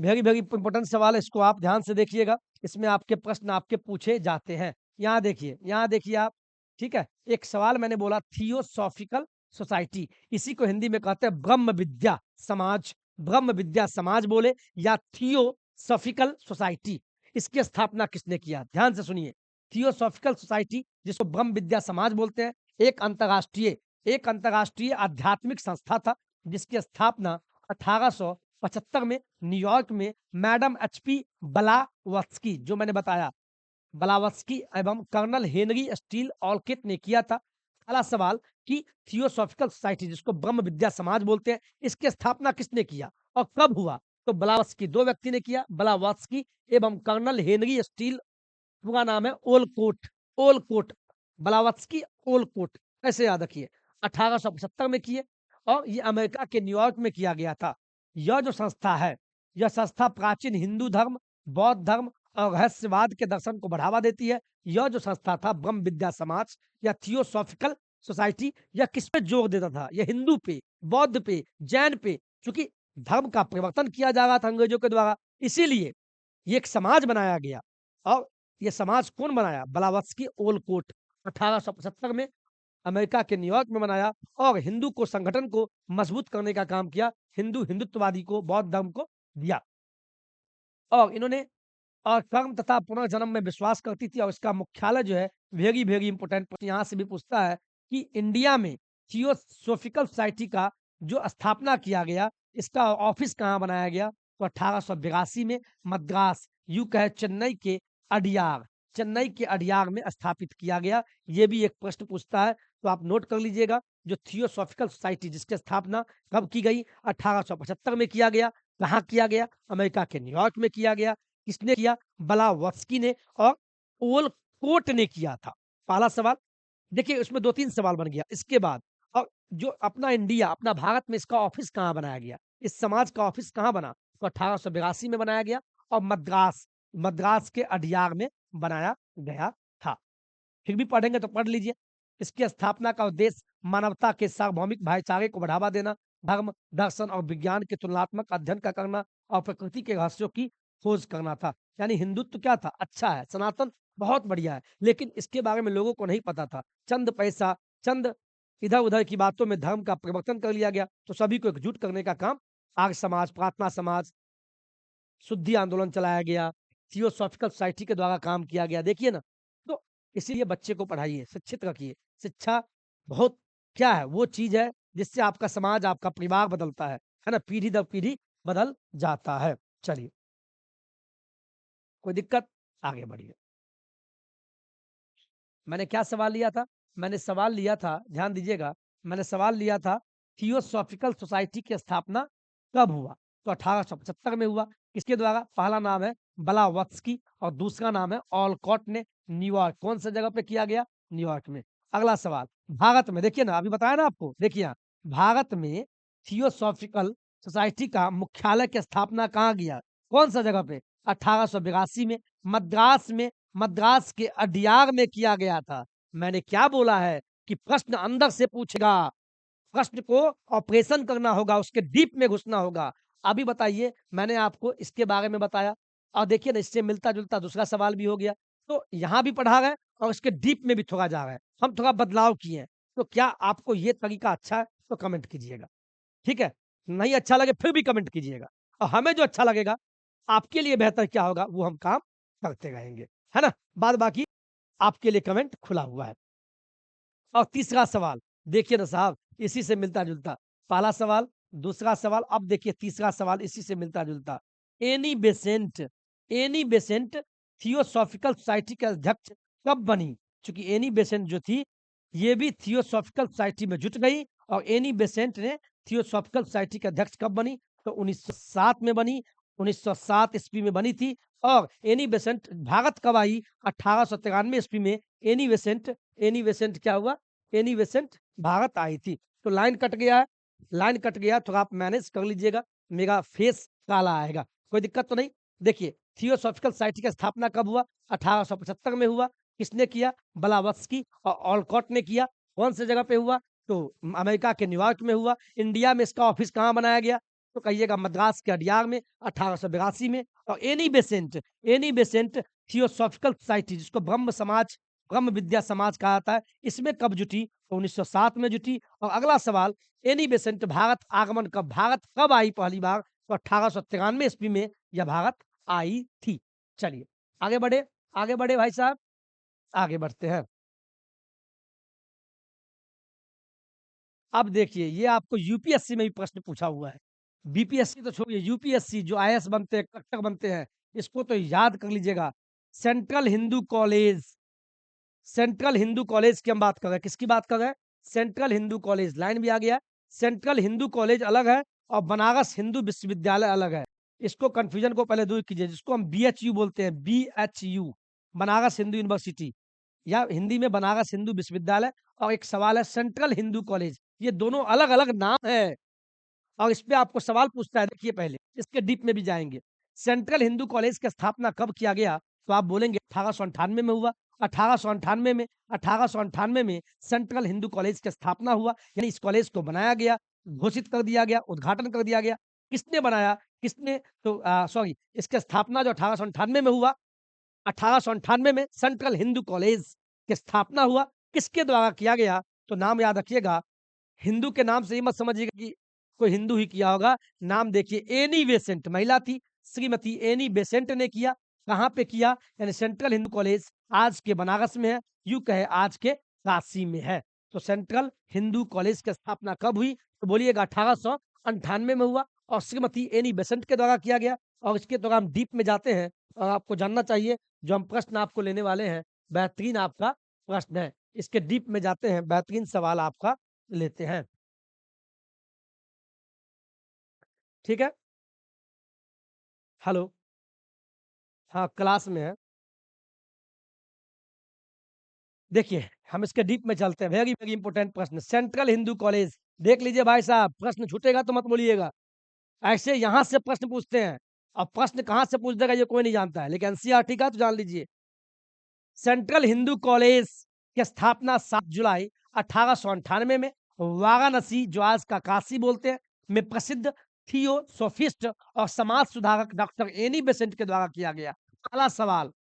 वेरी वेरी इंपॉर्टेंट सवाल है, इसको आप ध्यान से देखिएगा। इसमें आपके प्रश्न आपके पूछे जाते हैं। यहाँ देखिए आप, ठीक है? एक सवाल मैंने बोला थियोसॉफिकल सोसाइटी, इसी को हिंदी में कहते हैं ब्रह्म विद्या समाज। ब्रह्म विद्या समाज बोले या थियोसॉफिकल सोसाइटी, इसकी स्थापना किसने किया? ध्यान से सुनिए। थियोसॉफिकल सोसाइटी, जिसको ब्रह्म विद्या समाज बोलते हैं, एक अंतर्राष्ट्रीय आध्यात्मिक संस्था था, जिसकी स्थापना 1875 में न्यूयॉर्क में मैडम एचपी ब्लावत्स्की, जो मैंने बताया, ब्लावत्स्की एवं कर्नल हेनरी स्टील ऑलकिट ने किया था। पहला सवाल कि थियोसॉफिकल सोसाइटी, जिसको ब्रह्म विद्या समाज बोलते हैं, इसकी स्थापना किसने किया और कब हुआ? तो ब्लावत्स्की, दो व्यक्ति ने किया, ब्लावत्स्की एवं कर्नल हेनरी स्टील, पूरा नाम है ओलकोट। ओलकोट, ब्लावत्स्की ओलकोट, ऐसे याद रखिए। 1875 में किए और ये अमेरिका के न्यूयॉर्क में किया गया था। यह जो संस्था है, यह संस्था प्राचीन हिंदू धर्म, बौद्ध धर्म और रहस्यवाद के दर्शन को बढ़ावा देती है। यह जो संस्था था ब्रह्म विद्या समाज या थियोसॉफिकल सोसाइटी, यह किस पे जोर देता था? यह हिंदू पे, बौद्ध पे, जैन पे, क्योंकि धर्म का परिवर्तन किया जा रहा था अंग्रेजों के द्वारा, इसीलिए ये एक समाज बनाया गया। और ये समाज कौन बनाया? ब्लावत्स्की ओलकोट, 1875 में अमेरिका के न्यूयॉर्क में बनाया और हिंदू को संगठन को मजबूत करने का काम किया, हिंदुत्ववादी को, बौद्ध धर्म को दिया। और इन्होंने कर्म तथा पुनर्जन्म में विश्वास करती थी। और इसका मुख्यालय जो है, वेरी वेरी इंपॉर्टेंट, यहाँ से भी पूछता है कि इंडिया में थियोसॉफिकल सोसाइटी का जो स्थापना किया गया, इसका ऑफिस कहाँ बनाया गया? तो 1882 में मद्रास, यू कहे चेन्नई के अडियार में स्थापित किया गया। ये भी एक प्रश्न पूछता है, तो आप नोट कर लीजिएगा। जो थियोसॉफिकल सोसाइटी, जिसकी स्थापना कब की गई? 1875 में किया गया। कहाँ किया गया? अमेरिका के न्यूयॉर्क में किया गया। किसने किया? ब्लावत्स्की ने और ओलकोट ने किया था। पहला सवाल देखिए, उसमें 2-3 सवाल बन गया इसके बाद। और जो अपना इंडिया, अपना भारत में इसका ऑफिस कहाँ बनाया गया? इस समाज का ऑफिस कहाँ बना? तो 1882 में बनाया गया और मद्रास के अडियार में बनाया गया था। फिर भी पढ़ेंगे तो पढ़ लीजिए। इसकी स्थापना का उद्देश्य मानवता के सार्वभौमिक भाईचारे को बढ़ावा देना, धर्म, दर्शन और विज्ञान के तुलनात्मक अध्ययन का करना और प्रकृति के रहस्यों की खोज करना था। यानी हिंदुत्व क्या था? अच्छा है, सनातन बहुत बढ़िया है, लेकिन इसके बारे में लोगों को नहीं पता था। चंद पैसा, चंद इधर-उधर की बातों में धर्म का परिवर्तन कर लिया गया, तो सभी को एकजुट करने का काम आर्य समाज, प्रार्थना समाज, शुद्धि आंदोलन चलाया गया, थियोसॉफिकल सोसाइटी के द्वारा काम किया गया। देखिए ना, तो इसीलिए बच्चे को पढ़ाइए, शिक्षित रखिए। शिक्षा बहुत क्या है? वो चीज़ है जिससे आपका समाज, आपका परिवार बदलता है ना? पीढ़ी दर पीढ़ी बदल जाता है। चलिए, कोई दिक्कत? आगे बढ़िए। मैंने क्या सवाल लिया था? मैंने सवाल लिया था, ध्यान दीजिएगा, मैंने सवाल लिया था थियोसॉफिकल सोसाइटी की स्थापना कब हुआ? तो 1875 में हुआ। किसके द्वारा? पहला नाम है ब्लावत्स्की और दूसरा नाम है ऑलकॉट ने। न्यूयॉर्क, कौन सा जगह पे किया गया? न्यूयॉर्क में। अगला सवाल, भारत में देखिए ना, अभी बताया ना आपको, देखिए यहाँ, भारत में थियोसॉफिकल सोसाइटी का मुख्यालय की स्थापना कहाँ किया? कौन सा जगह पे? 1882 में मद्रास में, मद्रास के अडियार में किया गया था। मैंने क्या बोला है कि प्रश्न अंदर से पूछेगा, प्रश्न को ऑपरेशन करना होगा, उसके डीप में घुसना होगा। अभी बताइए, मैंने आपको इसके बारे में बताया और देखिए ना, इससे मिलता-जुलता दूसरा सवाल भी हो गया। तो यहाँ भी पढ़ा गया और इसके डीप में भी थोड़ा जा रहा है। हम थोड़ा बदलाव किए हैं। तो क्या आपको ये तरीका अच्छा है? तो कमेंट कीजिएगा, ठीक है? नहीं अच्छा लगे फिर भी कमेंट कीजिएगा और हमें जो अच्छा लगेगा, आपके लिए बेहतर क्या होगा, वो हम काम करते रहेंगे, है ना? बाद बाकी आपके लिए कमेंट खुला हुआ है। और तीसरा सवाल, देखिए ना साहब, इसी से मिलता-जुलता। पहला सवाल, दूसरा सवाल, अब देखिए तीसरा सवाल इसी से मिलता-जुलता। Annie Besant, Annie Besant Theosophical Society के अध्यक्ष कब बनी? चूँकि एनी बेसेंट जो थी, ये भी थियोसॉफिकल सोसाइटी में जुट गई और एनी बेसेंट ने थियोसॉफिकल सोसाइटी के अध्यक्ष कब बनी? तो 1907 में बनी, 1907 ईस्वी में बनी थी। और एनी बेसेंट भारत कब आई? 1893 ईस्वी में एनी बेसेंट क्या हुआ? एनी बेसेंट भारत आई थी। तो लाइन कट गया है, लाइन कट गया, थोड़ा आप मैनेज कर लीजिएगा, मेरा फेस काला आएगा, कोई दिक्कत तो नहीं? देखिए, थियोसॉफिकल सोसाइटी का स्थापना कब हुआ? 1875 में हुआ। किसने किया? ब्लावत्स्की और ऑलकॉट ने किया। कौन सी जगह पे हुआ? तो अमेरिका के न्यूयॉर्क में हुआ। इंडिया में इसका ऑफिस कहाँ बनाया गया? तो कहिएगा मद्रास के अडियार में 1882 में। और एनी बेसेंट थियोसॉफिकल सोसाइटी, जिसको ब्रह्म विद्या समाज कहा जाता है, इसमें कब जुटी? तो 1907 में जुटी। और अगला सवाल, एनी बेसेंट भारत कब आई पहली बार? तो 1893 ईस्वी में यह भारत आई थी। चलिए आगे बढ़े भाई साहब, आगे बढ़ते हैं। अब देखिए, ये आपको यूपीएससी में भी प्रश्न पूछा हुआ है। बीपीएससी तो छोड़िए, यूपीएससी जो आईएएस बनते हैं, कलेक्टर बनते हैं, इसको तो याद कर लीजिएगा। Central Hindu college, central Hindu college की हम बात कर रहे हैं। किसकी बात कर रहे हैं? सेंट्रल हिंदू कॉलेज, लाइन भी आ गया। सेंट्रल हिंदू कॉलेज अलग है और बनारस हिंदू विश्वविद्यालय अलग है। इसको कंफ्यूजन को पहले दूर कीजिए, जिसको हम बीएचयू बोलते हैं, बीएचयू, बनारस हिंदू यूनिवर्सिटी, या हिंदी में बनारस हिंदू विश्वविद्यालय। और एक सवाल है सेंट्रल हिंदू कॉलेज, ये दोनों अलग अलग नाम है। और इस पे आपको सवाल पूछता है, देखिए पहले इसके डीप में भी जाएंगे। सेंट्रल हिंदू कॉलेज की स्थापना कब किया गया? तो आप बोलेंगे 1898 में हुआ। 1898 में सेंट्रल हिंदू कॉलेज की स्थापना हुआ, यानी इस कॉलेज को बनाया गया, घोषित कर दिया गया, उद्घाटन कर दिया गया। किसने बनाया? किसने? तो सॉरी, इसकी स्थापना जो 1898 में हुआ, 1898 में सेंट्रल हिंदू कॉलेज की स्थापना हुआ। किसके द्वारा किया गया? तो नाम याद रखिएगा, हिंदू के नाम से ही मत समझिएगा कि कोई हिंदू ही किया होगा। नाम देखिए, एनी बेसेंट महिला थी, श्रीमती एनी बेसेंट ने किया। कहाँ पे किया? यानी सेंट्रल हिंदू कॉलेज आज के बनारस में है, यूं कहे आज के काशी में है। तो सेंट्रल हिंदू कॉलेज की स्थापना कब हुई? तो बोलिएगा 1898 में हुआ, और श्रीमती एनी बेसेंट के द्वारा किया गया। और इसके द्वारा हम डीप में जाते हैं, और आपको जानना चाहिए, जो हम प्रश्न आपको लेने वाले हैं, बेहतरीन आपका प्रश्न है। इसके डीप में जाते हैं, बेहतरीन सवाल आपका लेते हैं। ठीक है, हेलो, हाँ क्लास में है। देखिए, हम इसके डीप में चलते हैं। वेरी वेरी इंपॉर्टेंट प्रश्न, सेंट्रल हिंदू कॉलेज। देख लीजिए भाई साहब, प्रश्न छूटेगा तो मत बोलिएगा। ऐसे यहां से प्रश्न पूछते हैं, अब प्रश्न कहां से पूछ देगा ये कोई नहीं जानता है, लेकिन एनसीईआरटी का तो जान लीजिए। सेंट्रल हिंदू कॉलेज की स्थापना 7 जुलाई 1898 में वाराणसी, जो आज का काशी बोलते हैं, में प्रसिद्ध थियोसोफिस्ट और समाज सुधारक डॉक्टर एनी बेसेंट के द्वारा किया गया। पहला सवाल,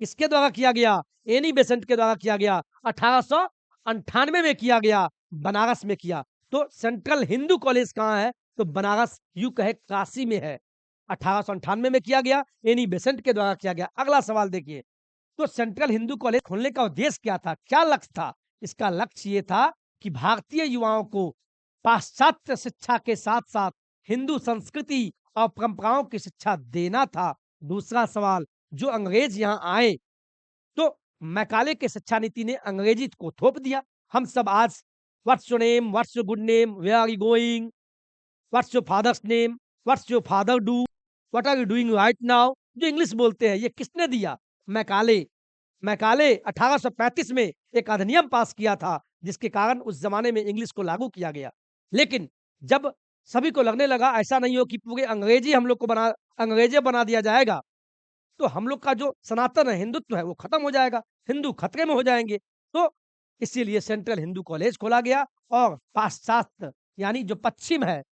किसके द्वारा किया गया? एनी बेसेंट के द्वारा किया गया। 1898 में किया गया, बनारस में किया। तो सेंट्रल हिंदू कॉलेज कहाँ है? तो बनारस, यू कहे काशी में है। 1898 में किया गया, एनी बेसेंट के द्वारा किया गया। अगला सवाल देखिए, तो सेंट्रल हिंदू कॉलेज खोलने का उद्देश्य क्या था? क्या लक्ष्य था? इसका लक्ष्य ये था कि भारतीय युवाओं को पाश्चात्य शिक्षा के साथ साथ हिंदू संस्कृति और परंपराओं की शिक्षा देना था। दूसरा सवाल, जो अंग्रेज यहाँ आए, तो मैकाले के शिक्षा नीति ने अंग्रेजी को थोप दिया। हम सब आज what's your name, what's your good name, where are you going, what's your father's name, what's your father do, what are you doing right now, जो इंग्लिश बोलते हैं, ये किसने दिया? मैकाले। मैकाले 1835 में एक अधिनियम पास किया था, जिसके कारण उस जमाने में इंग्लिश को लागू किया गया। लेकिन जब सभी को लगने लगा ऐसा नहीं हो कि पूरे अंग्रेजी हम लोग को अंग्रेजी बना दिया जाएगा, तो हम लोग का जो सनातन है, हिंदुत्व है, वो खत्म हो जाएगा, हिंदू खतरे में हो जाएंगे। तो इसीलिए सेंट्रल हिंदू कॉलेज खोला गया। और पाश्चात्य यानी जो पश्चिम है,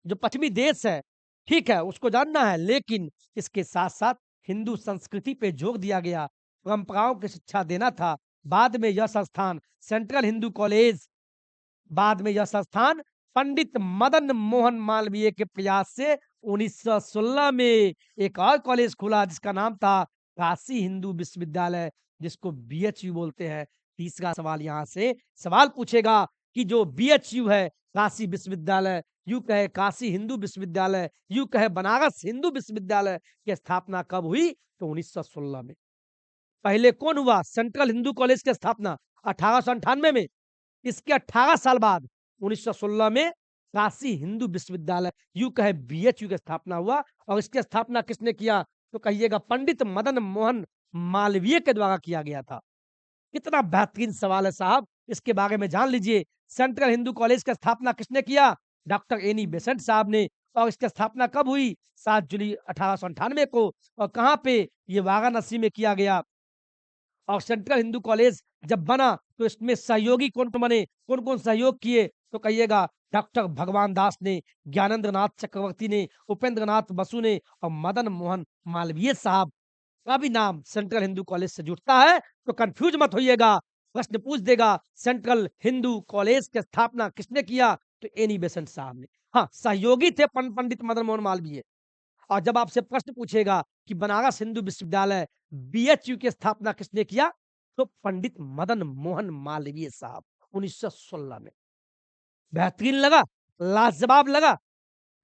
जो पश्चिमी देश है, ठीक है, उसको जानना है, लेकिन इसके साथ साथ हिंदू संस्कृति पे जोर दिया गया, परंपराओं की शिक्षा देना था। बाद में यह संस्थान सेंट्रल हिंदू कॉलेज, बाद में यह संस्थान पंडित मदन मोहन मालवीय के प्रयास से 1916 में एक और कॉलेज खुला, जिसका नाम था काशी हिंदू विश्वविद्यालय, जिसको बीएचयू बोलते हैं। तीसरा सवाल यहां से सवाल पूछेगा कि जो बीएचयू है, काशी विश्वविद्यालय, यू कहे काशी हिंदू विश्वविद्यालय, यू कहे बनारस हिंदू विश्वविद्यालय की स्थापना कब हुई? तो 1916 में। पहले कौन हुआ? सेंट्रल हिंदू कॉलेज की स्थापना 1898 में। इसके 18 साल बाद 1916 में काशी हिंदू विश्वविद्यालय, यू कहे बीएचयू की स्थापना हुआ। और इसकी स्थापना किसने किया? तो कहिएगा पंडित मदन मोहन मालवीय के द्वारा किया गया था। कितना बेहतरीन सवाल है साहब, इसके बारे में जान लीजिए। सेंट्रल हिंदू कॉलेज की स्थापना किसने किया? डॉक्टर एनी बेसेंट साहब ने। और इसकी स्थापना कब हुई? 7 जुलाई 1898 को। और कहाँ पे? ये वाराणसी में किया गया। और सेंट्रल हिंदू कॉलेज जब बना तो इसमें सहयोगी कौन कौन बने, कौन कौन सहयोग किए, तो कहिएगा डॉक्टर भगवान दास ने, ज्ञानेंद्र नाथ चक्रवर्ती ने, उपेंद्र नाथ बसु ने और मदन मोहन मालवीय साहब का भी नाम सेंट्रल हिंदू कॉलेज से जुड़ता है। तो कंफ्यूज मत होइएगा, प्रश्न पूछ देगा सेंट्रल हिंदू कॉलेज की स्थापना किसने किया, तो एनी बेसेंट साहब ने। हाँ, सहयोगी थे पंडित मदन मोहन मालवीय। और जब आपसे प्रश्न पूछेगा कि बनारस हिंदू विश्वविद्यालय बीएचयू की स्थापना किसने किया, तो पंडित मदन मोहन मालवीय साहब 1916 में। बेहतरीन लगा, लाजवाब लगा,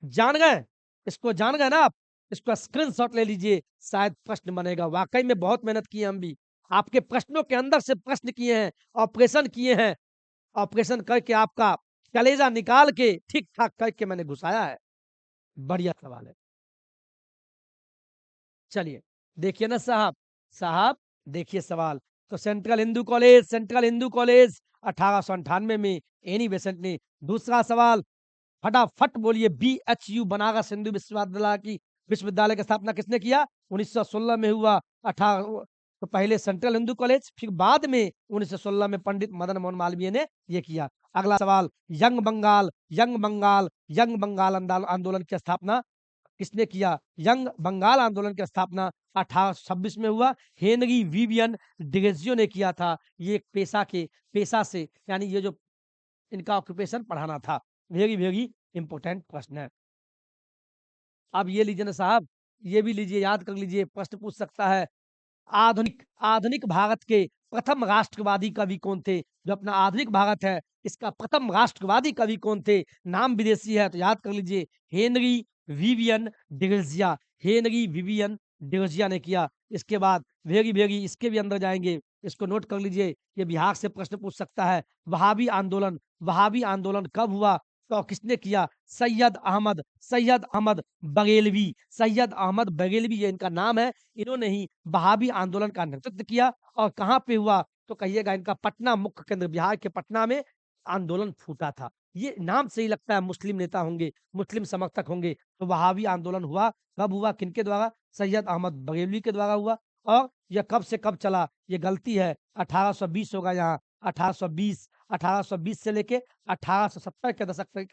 जान गए, इसको जान गए ना आप, इसका स्क्रीनशॉट ले लीजिए, शायद प्रश्न बनेगा। वाकई में बहुत मेहनत की है हम भी, आपके प्रश्नों के अंदर से प्रश्न किए हैं, ऑपरेशन किए हैं, ऑपरेशन करके आपका कलेजा निकाल के ठीक ठाक करके मैंने घुसाया है। बढ़िया सवाल है। चलिए देखिए ना साहब, साहब देखिए सवाल। तो सेंट्रल हिंदू कॉलेज 1898 में एनी बेसेंट ने। दूसरा सवाल, फटाफट बोलिए, बीएचयू बनारस हिंदू विश्वविद्यालय की स्थापना किसने किया, 1916 में हुआ। 18 तो पहले सेंट्रल हिंदू कॉलेज, फिर बाद में 1916 में पंडित मदन मोहन मालवीय ने यह किया। अगला सवाल, यंग बंगाल आंदोलन की स्थापना किसने किया, यंग बंगाल आंदोलन की स्थापना 1826 में हुआ। हेनरी विवियन डिगेजियो ने किया था। ये एक पेशा से, यानी ये जो इनका ऑक्यूपेशन पढ़ाना था। वेरी वेरी इंपॉर्टेंट प्रश्न है। अब ये लीजिए ना साहब, ये भी लीजिए, याद कर लीजिए, प्रश्न पूछ सकता है। आधुनिक आधुनिक भारत के प्रथम राष्ट्रवादी कवि कौन थे? जो अपना आधुनिक भारत है, इसका प्रथम राष्ट्रवादी कवि कौन थे? नाम विदेशी है तो याद कर लीजिए, हेनरी विवियन डिग्लजिया। हेनरी विवियन डिग्लजिया ने किया। इसके बाद वेरी वेरी इसके भी अंदर जाएंगे, इसको नोट कर लीजिए, ये बिहार से प्रश्न पूछ सकता है। वहाबी आंदोलन कब हुआ, तो किसने किया? सैयद अहमद बरेलवी। सैयद अहमद बरेलवी ये इनका नाम है। इन्होंने ही वहाबी आंदोलन का नेतृत्व किया। और कहाँ पे हुआ, तो कहिएगा इनका पटना मुख्य केंद्र, बिहार के पटना में आंदोलन फूटा था। ये नाम से ही लगता है मुस्लिम नेता होंगे, मुस्लिम समर्थक होंगे। तो वहाबी आंदोलन हुआ, कब हुआ, किनके द्वारा? सैयद अहमद बरेलवी के द्वारा हुआ। और यह कब से कब चला, ये गलती है, 1820 होगा यहाँ, 1820 से लेके 1870 के दशक तक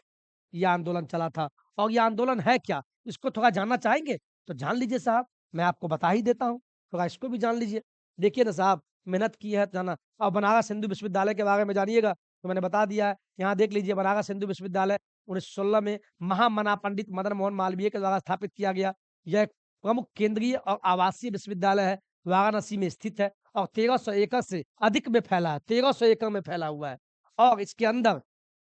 ये आंदोलन चला था। और ये आंदोलन है क्या, इसको थोड़ा जानना चाहेंगे? तो जान लीजिए साहब, मैं आपको बता ही देता हूँ, थोड़ा इसको भी जान लीजिए। देखिए ना साहब, मेहनत की है तो जाना। और बनारस हिंदू विश्वविद्यालय के बारे में जानिएगा, तो मैंने बता दिया है। यहाँ देख लीजिए, बनारस हिंदू विश्वविद्यालय 1916 में महामना पंडित मदन मोहन मालवीय के द्वारा स्थापित किया गया। यह एक प्रमुख केंद्रीय और आवासीय विश्वविद्यालय है, वाराणसी में स्थित है और 1300 एकड़ से अधिक में फैला है, 1300 एकड़ में फैला हुआ है। और इसके अंदर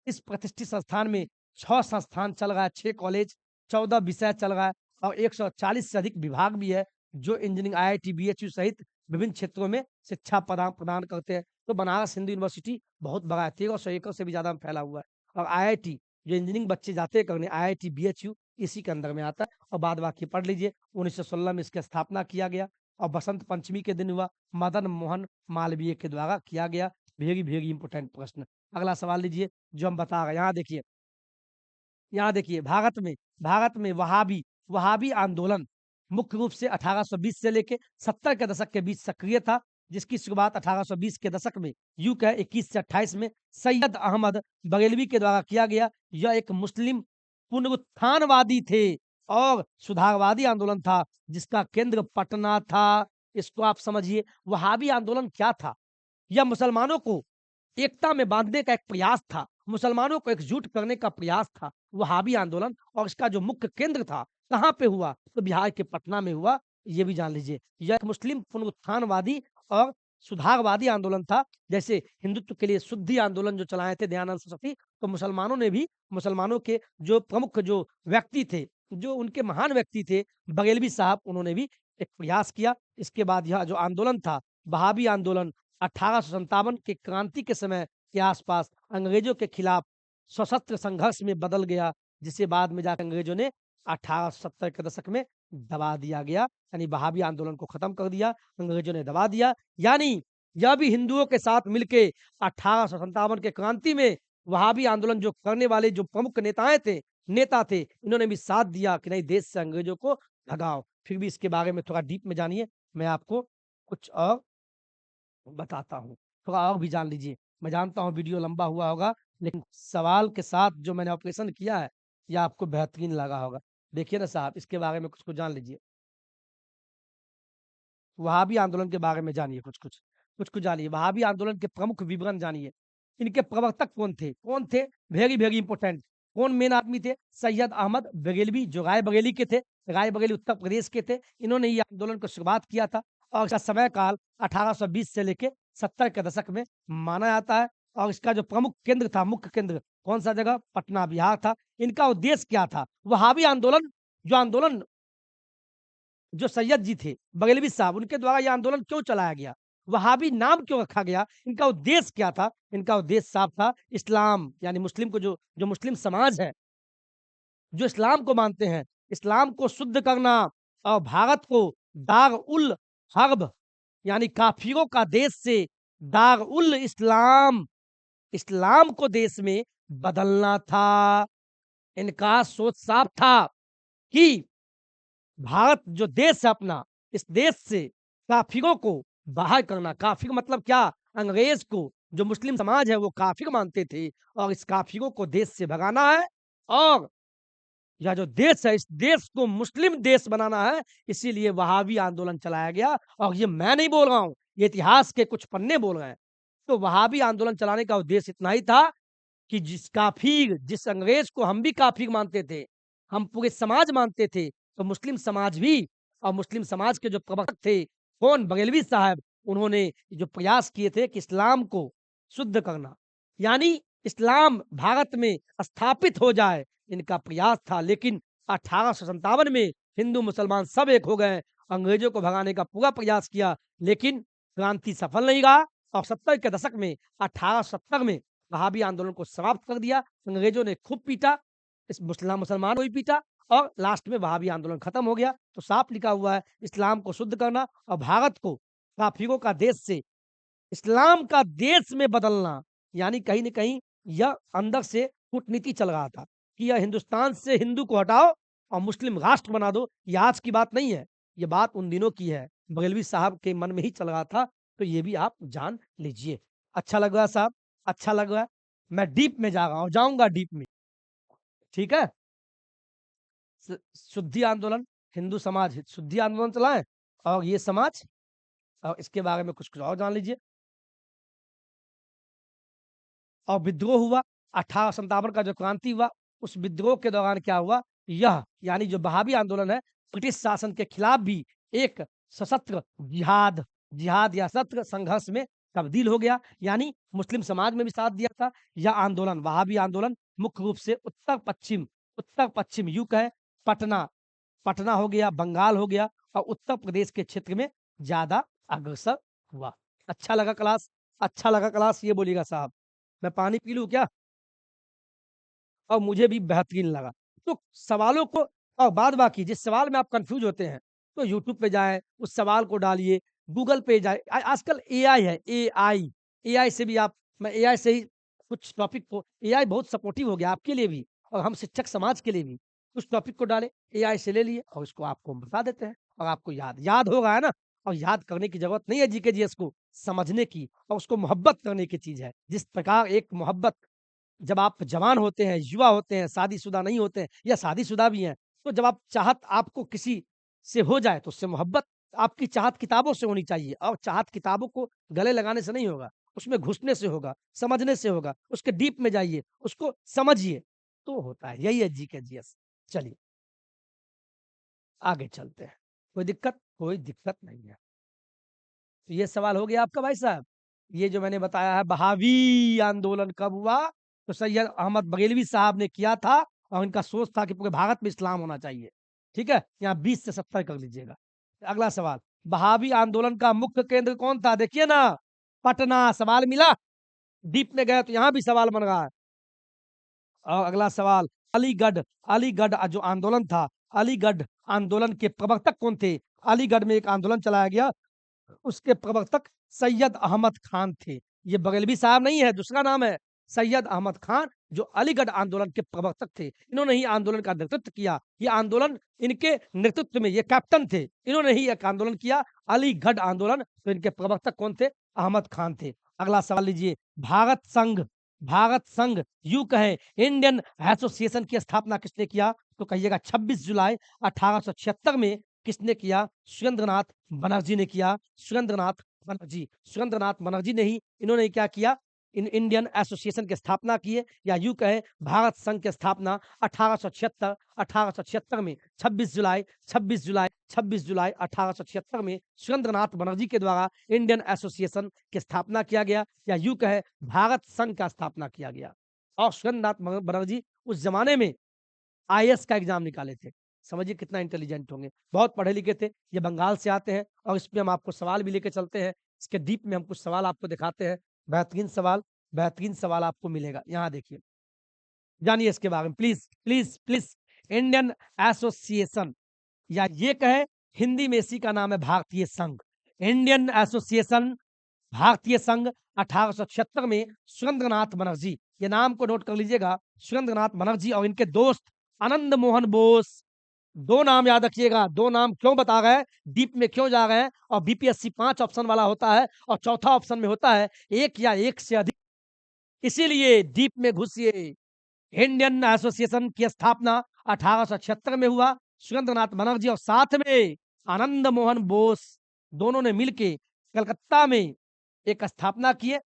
इस प्रतिष्ठित संस्थान में 6 संस्थान चल रहा है, 6 कॉलेज, 14 विषय चल रहा है और 140 से अधिक विभाग भी है, जो इंजीनियरिंग, आईआईटी, बीएचयू सहित विभिन्न क्षेत्रों में शिक्षा प्रदान प्रदान करते हैं। तो बनारस हिंदू यूनिवर्सिटी बहुत बड़ा है, 1300 एकड़ से भी ज्यादा में फैला हुआ है। और आईआईटी, जो इंजीनियरिंग बच्चे जाते हैं करने, आईआईटी बीएचयू इसी के अंदर में आता है। और बाद बाकी पढ़ लीजिए, 1916 में इसकी स्थापना किया गया और बसंत पंचमी के दिन हुआ, मदन मोहन मालवीय के द्वारा किया गया। वेरी वेरी इंपोर्टेंट प्रश्न। अगला सवाल लीजिए, जो हम बता रहे हैं, यहाँ देखिए, भारत में वहाबी आंदोलन मुख्य रूप से 1820 से लेके 70 के दशक के बीच सक्रिय था, जिसकी शुरुआत 1820 के दशक में, यूं कहे 21 से 28 में सैयद अहमद बरेलवी के द्वारा किया गया। यह एक मुस्लिम पुनरुत्थानवादी थे और सुधारवादी आंदोलन था, जिसका केंद्र पटना था। इसको आप समझिए, वहाबी आंदोलन क्या था? यह मुसलमानों को एकता में बांधने का एक प्रयास था, मुसलमानों को एकजुट करने का प्रयास था वहाबी आंदोलन। और इसका जो मुख्य केंद्र था, कहाँ पे हुआ, तो बिहार के पटना में हुआ। ये भी जान लीजिए, यह एक मुस्लिम पुनरुत्थानवादी और सुधारवादी आंदोलन था। जैसे हिंदुत्व के लिए शुद्धि आंदोलन जो चलाए थे दयानंद सरस्वती, तो मुसलमानों ने भी, मुसलमानों के जो प्रमुख जो व्यक्ति थे, जो उनके महान व्यक्ति थे, बरेलवी साहब, उन्होंने भी एक प्रयास किया। इसके बाद यह जो आंदोलन था, वहाबी आंदोलन, 1857 के क्रांति के समय के आसपास अंग्रेजों के खिलाफ सशस्त्र संघर्ष में बदल गया, जिसे बाद में जाकर अंग्रेजों ने 1870 के दशक में दबा दिया गया। यानी वहाबी आंदोलन को खत्म कर दिया, अंग्रेजों ने दबा दिया। यानी यह भी हिंदुओं के साथ मिलके 1857 के क्रांति में वहाबी आंदोलन जो करने वाले जो प्रमुख नेता थे, इन्होंने भी साथ दिया कि नहीं, देश से अंग्रेजों को भगाओ। फिर भी इसके बारे में थोड़ा डीप में जानिए, मैं आपको कुछ और बताता हूँ, थोड़ा और भी जान लीजिए। मैं जानता हूँ वीडियो लंबा हुआ होगा, लेकिन सवाल के साथ जो मैंने ऑपरेशन किया है, यह आपको बेहतरीन लगा होगा। देखिए ना साहब, इसके बारे में कुछ-कुछ जान लीजिए। वहाबी आंदोलन के बारे में जानिए कुछ-कुछ। कुछ-कुछ जानिए, वहाबी आंदोलन के प्रमुख विवरण जानिए। इनके प्रवर्तक कौन थे? कौन थे? Very, very important. कौन मेन आदमी थे? सैयद अहमद बरेलवी, जो रायबरेली के थे। रायबरेली उत्तर प्रदेश के थे। इन्होंने ये आंदोलन को शुरुआत किया था और इसका समय काल 1820 से लेके 70 के दशक में माना जाता है और इसका जो प्रमुख केंद्र था, मुख्य केंद्र कौन-सा जगह? पटना, बिहार था। इनका उद्देश्य क्या था? वहाबी आंदोलन, जो आंदोलन जो सैयद जी थे, बरेलवी साहब, उनके द्वारा ये आंदोलन क्यों चलाया गया? वहाबी नाम क्यों रखा गया? इनका उद्देश्य क्या था? इनका उद्देश्य साफ था, इस्लाम यानी मुस्लिम को जो मुस्लिम समाज है, जो इस्लाम को मानते हैं, इस्लाम को शुद्ध करना और भारत को दार उल हर्ब यानी काफिरों का देश से दार उल इस्लाम, इस्लाम को देश में बदलना था। इनका सोच साफ था कि भारत जो देश है अपना, इस देश से काफिरों को बाहर करना। काफिर मतलब क्या? अंग्रेज को जो मुस्लिम समाज है वो काफिर मानते थे और इस काफिरों को देश से भगाना है और यह जो देश है, इस देश को मुस्लिम देश बनाना है। इसीलिए वहाबी आंदोलन चलाया गया और ये मैं नहीं बोल रहा हूँ, ये इतिहास के कुछ पन्ने बोल रहे हैं। तो वहाबी आंदोलन चलाने का उद्देश्य इतना ही था कि जिस अंग्रेज को हम भी काफिर मानते थे, हम पूरे समाज मानते थे, तो मुस्लिम समाज भी और मुस्लिम समाज के जो प्रवर्तक थे, कौन? बरेलवी साहब, उन्होंने जो प्रयास किए थे कि इस्लाम को शुद्ध करना, यानी इस्लाम भारत में स्थापित हो जाए, इनका प्रयास था। लेकिन 1857 में हिंदू मुसलमान सब एक हो गए, अंग्रेजों को भगाने का पूरा प्रयास किया, लेकिन क्रांति सफल नहीं रहा और 70 के दशक में 1870 में वहाबी आंदोलन को समाप्त कर दिया। अंग्रेजों ने खूब पीटा, इस मुसलमान को भी पीटा और लास्ट में वहाबी आंदोलन खत्म हो गया। तो साफ लिखा हुआ है, इस्लाम को शुद्ध करना और भारत को काफिरों का देश से इस्लाम का देश में बदलना, यानी कहीं न कहीं यह अंदर से कूटनीति चल रहा था कि यह हिंदुस्तान से हिंदू को हटाओ और मुस्लिम राष्ट्र बना दो। ये आज की बात नहीं है, ये बात उन दिनों की है। बरेलवी साहब के मन में ही चल रहा था, तो ये भी आप जान लीजिए। अच्छा लग रहा है साहब? अच्छा लग रहा है? मैं डीप में जा रहा हूँ, जाऊँगा डीप में, ठीक है? स शुद्धि आंदोलन, हिंदू समाज शुद्धि आंदोलन चलाएँ और ये समाज और इसके बारे में कुछ-कुछ और जान लीजिए। और विद्रोह हुआ, 1857 का जो क्रांति हुआ, उस विद्रोह के दौरान क्या हुआ? यह यानी जो वहाबी आंदोलन है, ब्रिटिश शासन के खिलाफ भी एक सशस्त्र जिहाद या सत्र संघर्ष में तब्दील हो गया। यानी मुस्लिम समाज में भी साथ दिया था। यह आंदोलन, वहाबी आंदोलन मुख्य रूप से उत्तर-पश्चिम यूँ कहें, पटना पटना हो गया, बंगाल हो गया और उत्तर प्रदेश के क्षेत्र में ज़्यादा अग्रसर हुआ। अच्छा लगा क्लास? अच्छा लगा क्लास? ये बोलिएगा साहब। मैं पानी पी लूँ क्या? और मुझे भी बेहतरीन लगा। तो सवालों को और बाद बाकी जिस सवाल में आप कन्फ्यूज़ होते हैं, तो यूट्यूब पे जाएँ, उस सवाल को डालिए, गूगल पे जाएँ। आजकल एआई है, एआई, एआई से भी आप मैं एआई से ही कुछ टॉपिक को एआई बहुत सपोर्टिव हो गया आपके लिए भी और हम शिक्षक समाज के लिए भी। उस टॉपिक को डालें, एआई से ले लिए और उसको आपको हम बता देते हैं और आपको याद हो रहा है ना? और याद करने की ज़रूरत नहीं है जीके जीएस को, समझने की और उसको मोहब्बत करने की चीज़ है। जिस प्रकार एक मोहब्बत जब आप जवान होते हैं, युवा होते हैं, शादीशुदा नहीं होते हैं या शादीशुदा भी हैं, तो जब आप चाहत आपको किसी से हो जाए तो उससे मोहब्बत आपकी चाहत किताबों से होनी चाहिए और चाहत किताबों को गले लगाने से नहीं होगा, उसमें घुसने से होगा, समझने से होगा, उसके डीप में जाइए, उसको समझिए, तो होता है। यही है जीके जीएस। चलिए, आगे चलते हैं। कोई दिक्कत? कोई दिक्कत नहीं है। तो ये सवाल हो गया आपका भाई साहब। ये जो मैंने बताया है बहावी आंदोलन कब हुआ? तो सैयद अहमद बरेलवी साहब ने किया था और इनका सोच था कि पूरे भारत में इस्लाम होना चाहिए। ठीक है? यहाँ 20 से 70 कर लीजिएगा। अगला सवाल, बहावी आंदोलन का मुख्य केंद्र कौन था? देखिए ना, पटना। सवाल मिला? डीप में गए तो यहाँ भी सवाल बन रहा है। और अगला सवाल, अलीगढ़ अलीगढ़ जो आंदोलन था, अलीगढ़ आंदोलन के प्रवर्तक कौन थे? अलीगढ़ में एक आंदोलन चलाया गया, उसके प्रवर्तक सैयद अहमद खान थे। ये बरेलवी साहब नहीं है, दूसरा नाम है सैयद अहमद खान, जो अलीगढ़ आंदोलन के प्रवर्तक थे। इन्होंने ही आंदोलन का नेतृत्व किया। ये आंदोलन इनके नेतृत्व में ये कैप्टन थे। इन्होंने ही एक आंदोलन किया, अलीगढ़ आंदोलन। तो इनके प्रवर्तक कौन थे? अहमद खान थे। अगला सवाल लीजिए। भारत संघ, भारत संघ यूं कहे इंडियन एसोसिएशन की स्थापना किसने किया? तो कहिएगा 26 जुलाई 1876 में। किसने किया? सुरेंद्रनाथ बनर्जी ने किया। सुरेंद्रनाथ बनर्जी, सुरेंद्रनाथ बनर्जी ने ही इन्होंने क्या किया? इंडियन एसोसिएशन की स्थापना की है, या यूं कहे भारत संघ की स्थापना 1876 में 26 जुलाई 1876 में सुरेंद्रनाथ बनर्जी के द्वारा इंडियन एसोसिएशन की स्थापना किया गया, या यूं कहे भारत संघ का स्थापना किया गया। और सुरेंद्रनाथ बनर्जी उस जमाने में आईएएस का एग्जाम निकाले थे। समझिए कितना इंटेलिजेंट होंगे, बहुत पढ़े लिखे थे। ये बंगाल से आते हैं और इसमें हम आपको सवाल भी लेके चलते हैं। इसके डीप में हम कुछ सवाल आपको दिखाते हैं। बेहतरीन सवाल, बेहतरीन सवाल आपको मिलेगा। यहाँ देखिए, जानिए इसके बारे में please please please. Indian association, या ये कहे हिंदी में इसी का नाम है भारतीय संघ। इंडियन एसोसिएशन, भारतीय संघ 1876 में सुरेंद्रनाथ बनर्जी, ये नाम को नोट कर लीजिएगा। सुरेंद्रनाथ बनर्जी और इनके दोस्त आनंद मोहन बोस, दो नाम याद रखिएगा। दो नाम क्यों बता रहे हैं, डीप में क्यों जा रहे हैं? और बीपीएससी 5 ऑप्शन वाला होता है और चौथा ऑप्शन में होता है एक या एक से अधिक, इसीलिए डीप में घुसिए। इंडियन एसोसिएशन की स्थापना 1876 में हुआ। सुरेंद्रनाथ बनर्जी और साथ में आनंद मोहन बोस, दोनों ने मिलके कलकत्ता में एक स्थापना किए।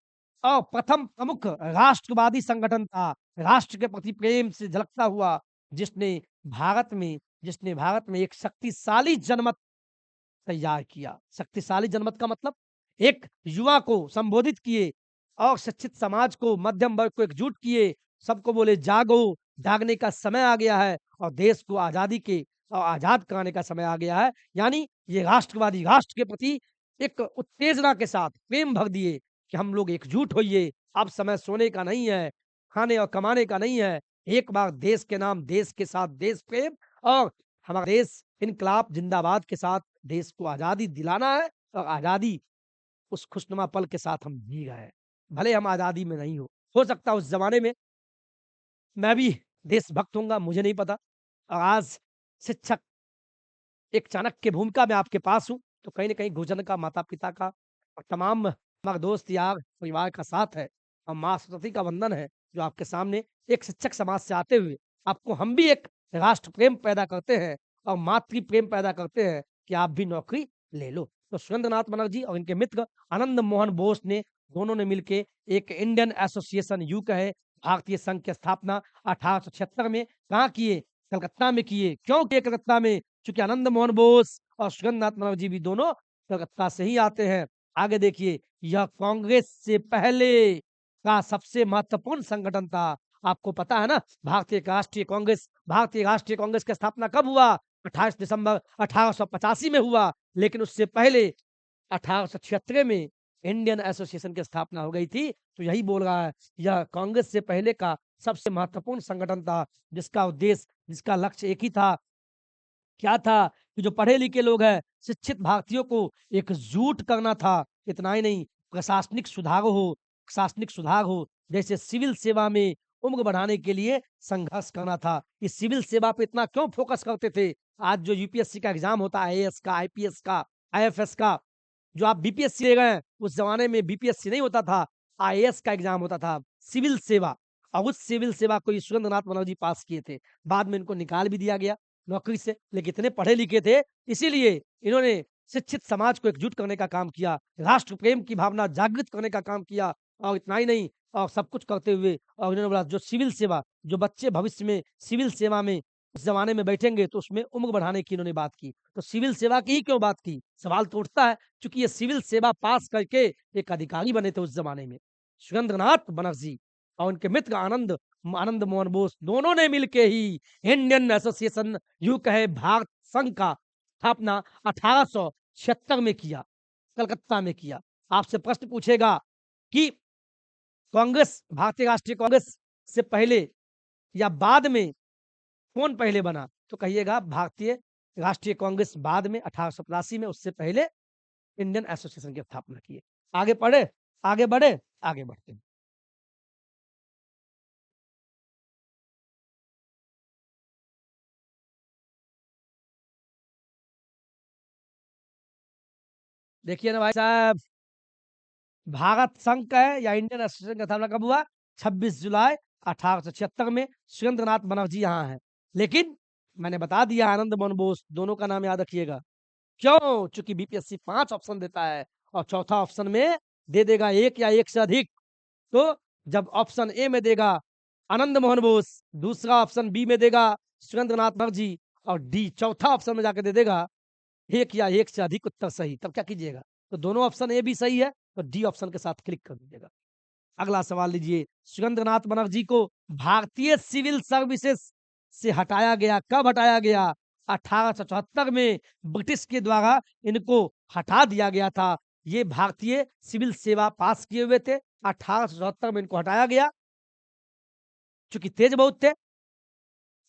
और प्रथम प्रमुख राष्ट्रवादी संगठन था, राष्ट्र के प्रति प्रेम से झलकता हुआ, जिसने जिसने भारत में एक शक्तिशाली जनमत तैयार किया। शक्तिशाली जनमत का मतलब एक युवा को संबोधित किए और शिक्षित समाज को, मध्यम वर्ग को एकजुट किए। सबको बोले जागो, जागने का समय आ गया है और देश को आजादी के और आजाद कराने का समय आ गया है। यानी ये राष्ट्रवादी, राष्ट्र के प्रति एक उत्तेजना के साथ प्रेम भर दिए कि हम लोग एकजुट होइए, अब समय सोने का नहीं है, खाने और कमाने का नहीं है। एक बार देश के नाम, देश के साथ देश प्रेम, और हमारा देश इनकलाब जिंदाबाद के साथ देश को आजादी दिलाना है। और आजादी उस खुशनुमा पल के साथ हम जी रहे हैं, भले हम आजादी में नहीं हो सकता उस जमाने में मैं भी देशभक्त होऊंगा, मुझे नहीं पता। और आज शिक्षक एक चाणक्य की भूमिका में आपके पास हूँ, तो कहीं न कहीं गुरुजन का, माता-पिता का और तमाम हमारे दोस्त यार, परिवार का साथ है और माँ सरस्वती का वंदन है, जो आपके सामने एक शिक्षक समाज से आते हुए आपको हम भी एक राष्ट्र प्रेम पैदा करते हैं और मातृ प्रेम पैदा करते हैं कि आप भी नौकरी ले लो। तो सुरेंद्रनाथ बनर्जी और इनके मित्र आनंद मोहन बोस ने, दोनों ने मिलके एक इंडियन एसोसिएशन, यूँ कहे भारतीय संघ की स्थापना 1876 में कहाँ किए? कलकत्ता में किए। क्यों किए कलकत्ता में? चूंकि आनंद मोहन बोस और सुरेंद्रनाथ बनर्जी भी दोनों कलकत्ता से ही आते हैं। आगे देखिए, यह कांग्रेस से पहले का सबसे महत्वपूर्ण संगठन था। आपको पता है ना, भारतीय राष्ट्रीय कांग्रेस की स्थापना कब हुआ? 28 दिसंबर 1885 में हुआ। लेकिन उससे पहले 1876 में इंडियन एसोसिएशन की स्थापना हो गई थी। तो यही बोल रहा है, यह कांग्रेस से पहले का सबसे महत्वपूर्ण संगठन था, जिसका उद्देश्य, जिसका लक्ष्य एक ही था। क्या था? कि जो पढ़े लिखे लोग हैं, शिक्षित भारतीयों को एकजुट करना था। इतना ही नहीं, प्रशासनिक सुधार हो, जैसे सिविल सेवा में उम्र बढ़ाने के लिए संघर्ष करना था। इस सिविल सेवा पे इतना क्यों फोकस करते थे? आज जो यूपीएससी का एग्जाम होता है, आईएएस का, आईपीएस का, आईएफएस का, जो आप बीपीएससी दे गए हैं, उस जमाने में बीपीएससी नहीं होता था, आईएएस का एग्जाम होता था, सिविल सेवा। और उस सिविल सेवा को ये सुरेंद्रनाथ बनर्जी पास किए थे। बाद में इनको निकाल भी दिया गया नौकरी से, लेकिन इतने पढ़े लिखे थे, इसीलिए इन्होंने शिक्षित समाज को एकजुट करने का काम किया, राष्ट्र प्रेम की भावना जागृत करने का काम किया। और इतना ही नहीं, और सब कुछ करते हुए, और इन्होंने बोला जो सिविल सेवा, जो बच्चे भविष्य में सिविल सेवा में उस जमाने में बैठेंगे, तो उसमें उम्र बढ़ाने की इन्होंने बात की। तो सिविल सेवा की ही क्यों बात की? सवाल तो उठता है, क्योंकि ये सिविल सेवा पास करके एक अधिकारी बने थे उस जमाने में, सुरेंद्रनाथ बनर्जी। और उनके मित्र आनंद मोहन बोस, दोनों ने मिलके ही इंडियन एसोसिएशन, यूं कहे भारत संघ का स्थापना 1876 में किया, कलकत्ता में किया। आपसे प्रश्न पूछेगा कि कांग्रेस, भारतीय राष्ट्रीय कांग्रेस से पहले या बाद में कौन पहले बना? तो कहिएगा भारतीय राष्ट्रीय कांग्रेस बाद में 1885 में, उससे पहले इंडियन एसोसिएशन की स्थापना की है। आगे पढ़े, आगे बढ़े, आगे बढ़ते हैं। देखिए ना भाई साहब, भारत संघ का है या इंडियन एसोसिएशन का स्थापना कब हुआ? 26 जुलाई 1876 में। सुरेंद्रनाथ बनर्जी यहाँ है। लेकिन मैंने बता दिया आनंद मोहन बोस, दोनों का नाम याद रखिएगा। क्यों? चूंकि बीपीएससी 5 ऑप्शन देता है और चौथा ऑप्शन में दे देगा 1 या 1 से अधिक। तो जब ऑप्शन ए में देगा आनंद मोहन बोस, दूसरा ऑप्शन बी में देगा सुरेंद्रनाथ बनर्जी और डी चौथा ऑप्शन में जाकर दे देगा 1 या 1 से अधिक उत्तर सही, तब क्या कीजिएगा? तो दोनों ऑप्शन ए भी सही है तो डी ऑप्शन के साथ क्लिक कर दीजिएगा। अगला सवाल लीजिए, सुरेंद्रनाथ बनर्जी को भारतीय सिविल सर्विसेज से हटाया गया, कब हटाया गया? 1874 में ब्रिटिश के द्वारा इनको हटा दिया गया था। ये भारतीय सिविल सेवा पास किए हुए थे, 1874 में इनको हटाया गया चूंकि तेज बहुत थे।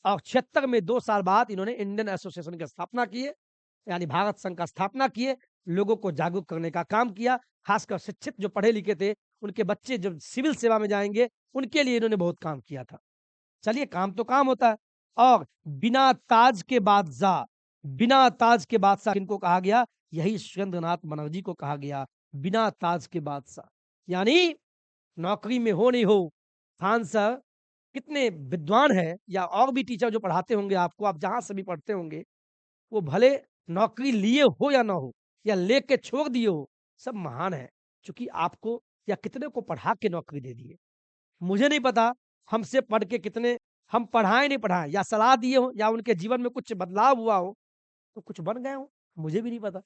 और 76 में 2 साल बाद इन्होंने इंडियन एसोसिएशन की स्थापना की है, यानी भारत संघ का स्थापना किए, लोगों को जागरूक करने का काम किया। खासकर शिक्षित जो पढ़े लिखे थे, उनके बच्चे जब सिविल सेवा में जाएंगे, उनके लिए इन्होंने बहुत काम किया था। चलिए, काम तो काम होता है। और बिना ताज के बादशाह, बिना ताज के बादशाह किनको कहा गया? यही सुरेंद्रनाथ बनर्जी को कहा गया, बिना ताज के बादशाह। यानी नौकरी में हो नहीं हो, खान सर कितने विद्वान हैं, या और भी टीचर जो पढ़ाते होंगे आपको, आप जहां से भी पढ़ते होंगे, वो भले नौकरी लिए हो या ना हो, या लेके छोड़ दिए हो, सब महान है, क्योंकि आपको या कितने को पढ़ा के नौकरी दे दी है। मुझे नहीं पता हमसे पढ़ के कितने हम पढ़ाए नहीं पढ़ाए, या सलाह दिए हो, या उनके जीवन में कुछ बदलाव हुआ हो, तो कुछ बन गए हो, मुझे भी नहीं पता।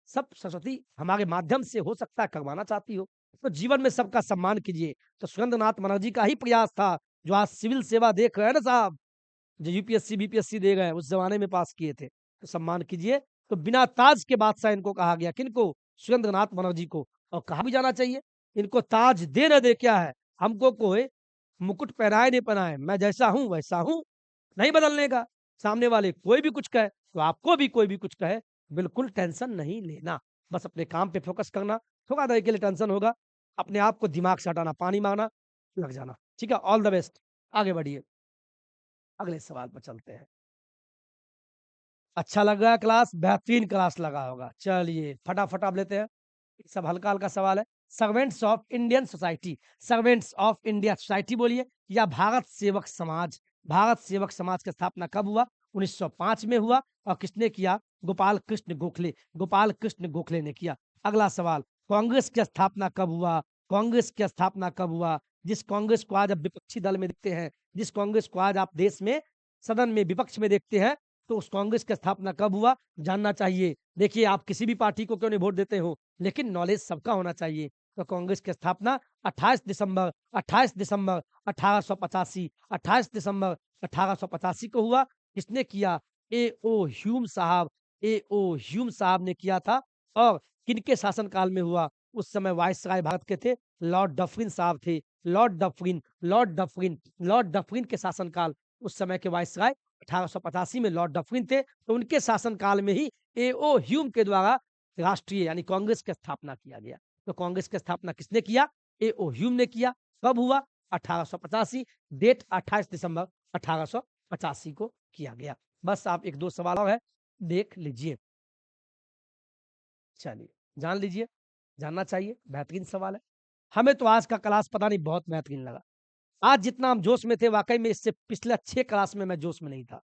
सब सरस्वती हमारे माध्यम से हो सकता है करवाना चाहती हो, तो जीवन में सबका सम्मान कीजिए। तो सुरेंद्रनाथ बनर्जी का ही प्रयास था, जो आज सिविल सेवा देख रहे हैं ना साहब, जो यूपीएससी बीपीएससी दे गए, उस जमाने में पास किए थे, तो सम्मान कीजिए। तो बिना ताज के बादशाह इनको कहा गया, किनको? सुरेंद्रनाथ बनर्जी को। और कहा भी जाना चाहिए, इनको ताज दे न दे क्या है, हमको कोई मुकुट पहनाए नहीं पहनाए, मैं जैसा हूं वैसा हूं, नहीं बदलने का। सामने वाले कोई भी कुछ कहे तो आपको भी कोई भी कुछ कहे, बिल्कुल टेंशन नहीं लेना, बस अपने काम पे फोकस करना। थोड़ा देर के लिए टेंशन होगा, अपने आप को दिमाग से हटाना, पानी मारना, लग जाना। ठीक है, ऑल द बेस्ट, आगे बढ़िए, अगले सवाल पर चलते हैं। अच्छा लग रहा है क्लास? बेहतरीन क्लास लगा होगा। चलिए फटाफट आप लेते हैं, सब हल्का हल्का सवाल है। Servants of Indian society, servants of India society बोलिए, या भारत सेवक समाज। भारत सेवक समाज की स्थापना कब हुआ? 1905 में हुआ। और किसने किया? गोपाल कृष्ण गोखले, गोपाल कृष्ण गोखले ने किया। अगला सवाल, कांग्रेस की स्थापना कब हुआ? कांग्रेस की स्थापना कब हुआ? जिस कांग्रेस को आज आप विपक्षी दल में देखते हैं, जिस कांग्रेस को आज आप देश में सदन में विपक्ष में देखते हैं, तो उस कांग्रेस की स्थापना कब हुआ, जानना चाहिए। देखिए, आप किसी भी पार्टी को क्यों नहीं वोट देते हो, लेकिन नॉलेज सबका होना चाहिए। तो कांग्रेस की स्थापना 28 दिसंबर 28 दिसंबर 1885, 28 दिसंबर 1885 को हुआ। किसने किया? ए ओ ह्यूम साहब, ए ओ ह्यूम साहब ने किया था। और किनके शासनकाल में हुआ? उस समय वायसराय भारत के थे, लॉर्ड डफरिन साहब थे। Lord Dufferin, Lord Dufferin, Lord Dufferin के शासनकाल, उस समय के वायसराय 1885 में लॉर्ड डफरिन थे, तो उनके शासनकाल में ही ए.ओ. ह्यूम के द्वारा राष्ट्रीय यानी कांग्रेस की स्थापना किया गया। तो कांग्रेस की स्थापना किसने किया? ए.ओ. ह्यूम ने किया। कब हुआ? 1885, डेट 28 दिसंबर 1885 को किया गया। बस आप 1-2 सवाल और है, देख लीजिए। चलिए, जान लीजिए, जानना चाहिए, बेहतरीन सवाल है। हमें तो आज का क्लास पता नहीं बहुत बेहतरीन लगा। आज जितना हम जोश में थे, वाक़ई में इससे पिछले 6 क्लास में मैं जोश में नहीं था।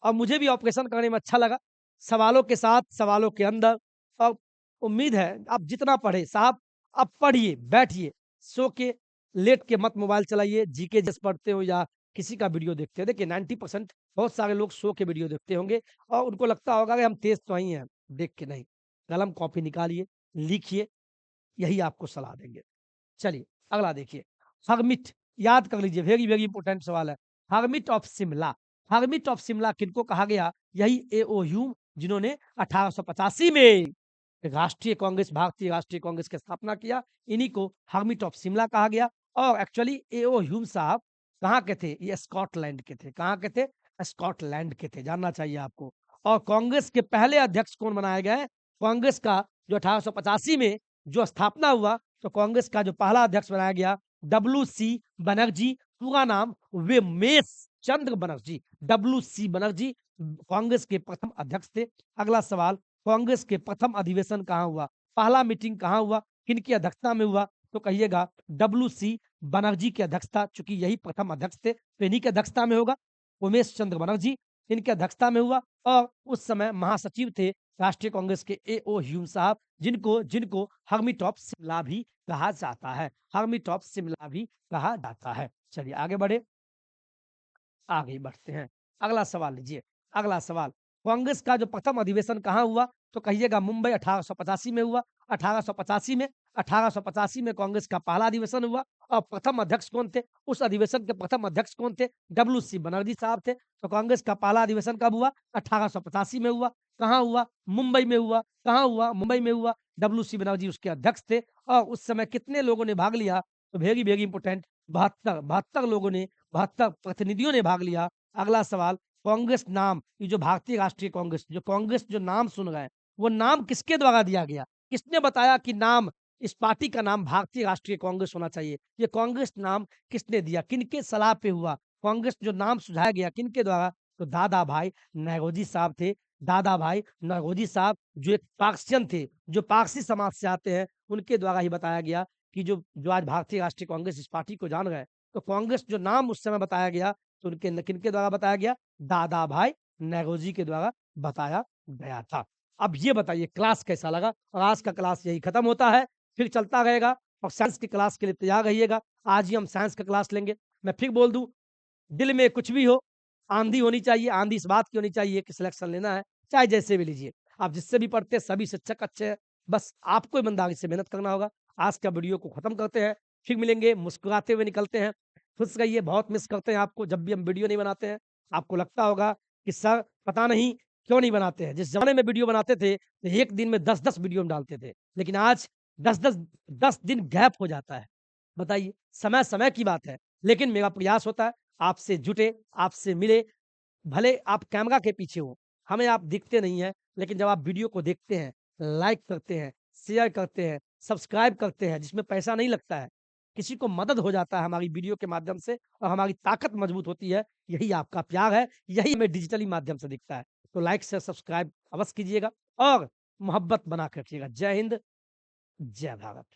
और मुझे भी ऑपरेशन करने में अच्छा लगा, सवालों के साथ, सवालों के अंदर। और उम्मीद है आप जितना पढ़े साहब, आप पढ़िए, बैठिए, सो के, लेट के मत मोबाइल चलाइए, जीके जिस पढ़ते हो या किसी का वीडियो देखते हो। देखिए 90% बहुत सारे लोग सो के वीडियो देखते होंगे और उनको लगता होगा कि हम तेज़ तो ही हैं, देख के नहीं। कलम कॉपी निकालिए, लिखिए, यही आपको सलाह देंगे। चलिए, अगला देखिए, हर्मिट, याद कर लीजिए, वेरी वेरी इंपॉर्टेंट सवाल है। Hermit of Shimla, hermit of Shimla किनको कहा गया? यही ए.ओ. ह्यूम, जिन्होंने 1885 में राष्ट्रीय कांग्रेस, भारतीय राष्ट्रीय कांग्रेस की स्थापना किया, इन्हीं को हर्मिट ऑफ शिमला कहा गया। और एक्चुअली ए.ओ. ह्यूम साहब कहाँ के थे? ये स्कॉटलैंड के थे। कहाँ के थे? स्कॉटलैंड के थे, जानना चाहिए आपको। और कांग्रेस के पहले अध्यक्ष कौन बनाए गए? कांग्रेस का जो 1885 में जो स्थापना हुआ, तो कांग्रेस का जो पहला अध्यक्ष बनाया गया, डब्ल्यू.सी. बनर्जी, पूरा नाम वेमेश चंद्र बनर्जी, डब्ल्यू.सी. बनर्जी कांग्रेस के प्रथम अध्यक्ष थे। अगला सवाल, कांग्रेस के प्रथम अधिवेशन कहाँ हुआ? पहला मीटिंग कहाँ हुआ? किनकी अध्यक्षता में हुआ? तो कहिएगा डब्ल्यू.सी. बनर्जी की अध्यक्षता, चूँकि यही प्रथम अध्यक्ष थे, तो इन्हीं की अध्यक्षता में होगा। उमेश चंद्र बनर्जी, इनकी अध्यक्षता में हुआ और उस समय महासचिव थे राष्ट्रीय कांग्रेस के ए.ओ. ह्यूम साहब, जिनको जिनको हर्मिट ऑफ शिमला भी कहा जाता है। हर्मिट ऑफ शिमला भी कहा जाता है। चलिए आगे बढ़े। आगे बढ़ते हैं। अगला सवाल लीजिए। अगला सवाल, कांग्रेस का जो प्रथम अधिवेशन कहाँ हुआ? तो कहिएगा मुंबई 1885 में हुआ। 1885 में कांग्रेस का पहला अधिवेशन हुआ और प्रथम अध्यक्ष कौन थे? उस अधिवेशन के प्रथम अध्यक्ष कौन थे? डब्ल्यू.सी. बनर्जी साहब थे। तो कांग्रेस का पहला अधिवेशन कब हुआ? 1885 में हुआ। कहाँ हुआ? मुंबई में हुआ। कहाँ हुआ? मुंबई में हुआ। डब्ल्यू.सी. बनर्जी उसके अध्यक्ष थे और उस समय कितने लोगों ने भाग लिया? तो वेरी, वेरी इंपोर्टेंट, 72 लोगों ने, 72 प्रतिनिधियों ने भाग लिया। अगला सवाल, कांग्रेस नाम, ये जो भारतीय राष्ट्रीय कांग्रेस, जो कांग्रेस जो नाम सुन रहे हैं, वो नाम किसके द्वारा दिया गया? किसने बताया कि नाम, इस पार्टी का नाम भारतीय राष्ट्रीय कांग्रेस होना चाहिए? ये कांग्रेस नाम किसने दिया? किनके सलाह पे हुआ? कांग्रेस जो नाम सुझाया गया किनके द्वारा? तो दादा भाई नौरोजी साहब थे। दादा भाई नौरोजी साहब जो एक पार्सियन थे, जो पारसी समाज से आते हैं, उनके द्वारा ही बताया गया कि जो जो आज भारतीय राष्ट्रीय कांग्रेस इस पार्टी को जान रहे हैं, तो कांग्रेस जो नाम उस समय बताया गया, तो उनके किनके द्वारा बताया गया? दादा भाई नौरोजी के द्वारा बताया गया था। अब ये बताइए क्लास कैसा लगा? और आज का क्लास यही खत्म होता है, फिर चलता रहेगा और साइंस की क्लास के लिए तैयार रहिएगा। आज ही हम साइंस का क्लास लेंगे। मैं फिर बोल दूं, दिल में कुछ भी हो, आंधी होनी चाहिए, आंधी इस बात की होनी चाहिए कि सिलेक्शन लेना है, चाहे जैसे भी लीजिए। आप जिससे भी पढ़ते हैं सभी शिक्षक अच्छे हैं, बस आपको ईमानदारी से मेहनत करना होगा। आज का वीडियो को खत्म करते हैं, फिर मिलेंगे, मुस्कुराते हुए निकलते हैं। खुश रहिए, बहुत मिस करते हैं आपको जब भी हम वीडियो नहीं बनाते हैं। आपको लगता होगा कि सर पता नहीं क्यों नहीं बनाते हैं? जिस ज़माने में वीडियो बनाते थे, तो 1 दिन में 10-10 वीडियो हम डालते थे, लेकिन आज 10 दिन गैप हो जाता है। बताइए, समय-समय की बात है, लेकिन मेरा प्रयास होता है आपसे जुटे, आपसे मिले, भले आप कैमरा के पीछे हो, हमें आप दिखते नहीं हैं, लेकिन जब आप वीडियो को देखते हैं, लाइक करते हैं, शेयर करते हैं, सब्सक्राइब करते हैं, जिसमें पैसा नहीं लगता है, किसी को मदद हो जाता है हमारी वीडियो के माध्यम से और हमारी ताकत मजबूत होती है, यही आपका प्यार है, यही हमें डिजिटली माध्यम से दिखता है। तो लाइक, शेयर, सब्सक्राइब अवश्य कीजिएगा और मोहब्बत बना के रखिएगा। जय हिंद, जय भारत।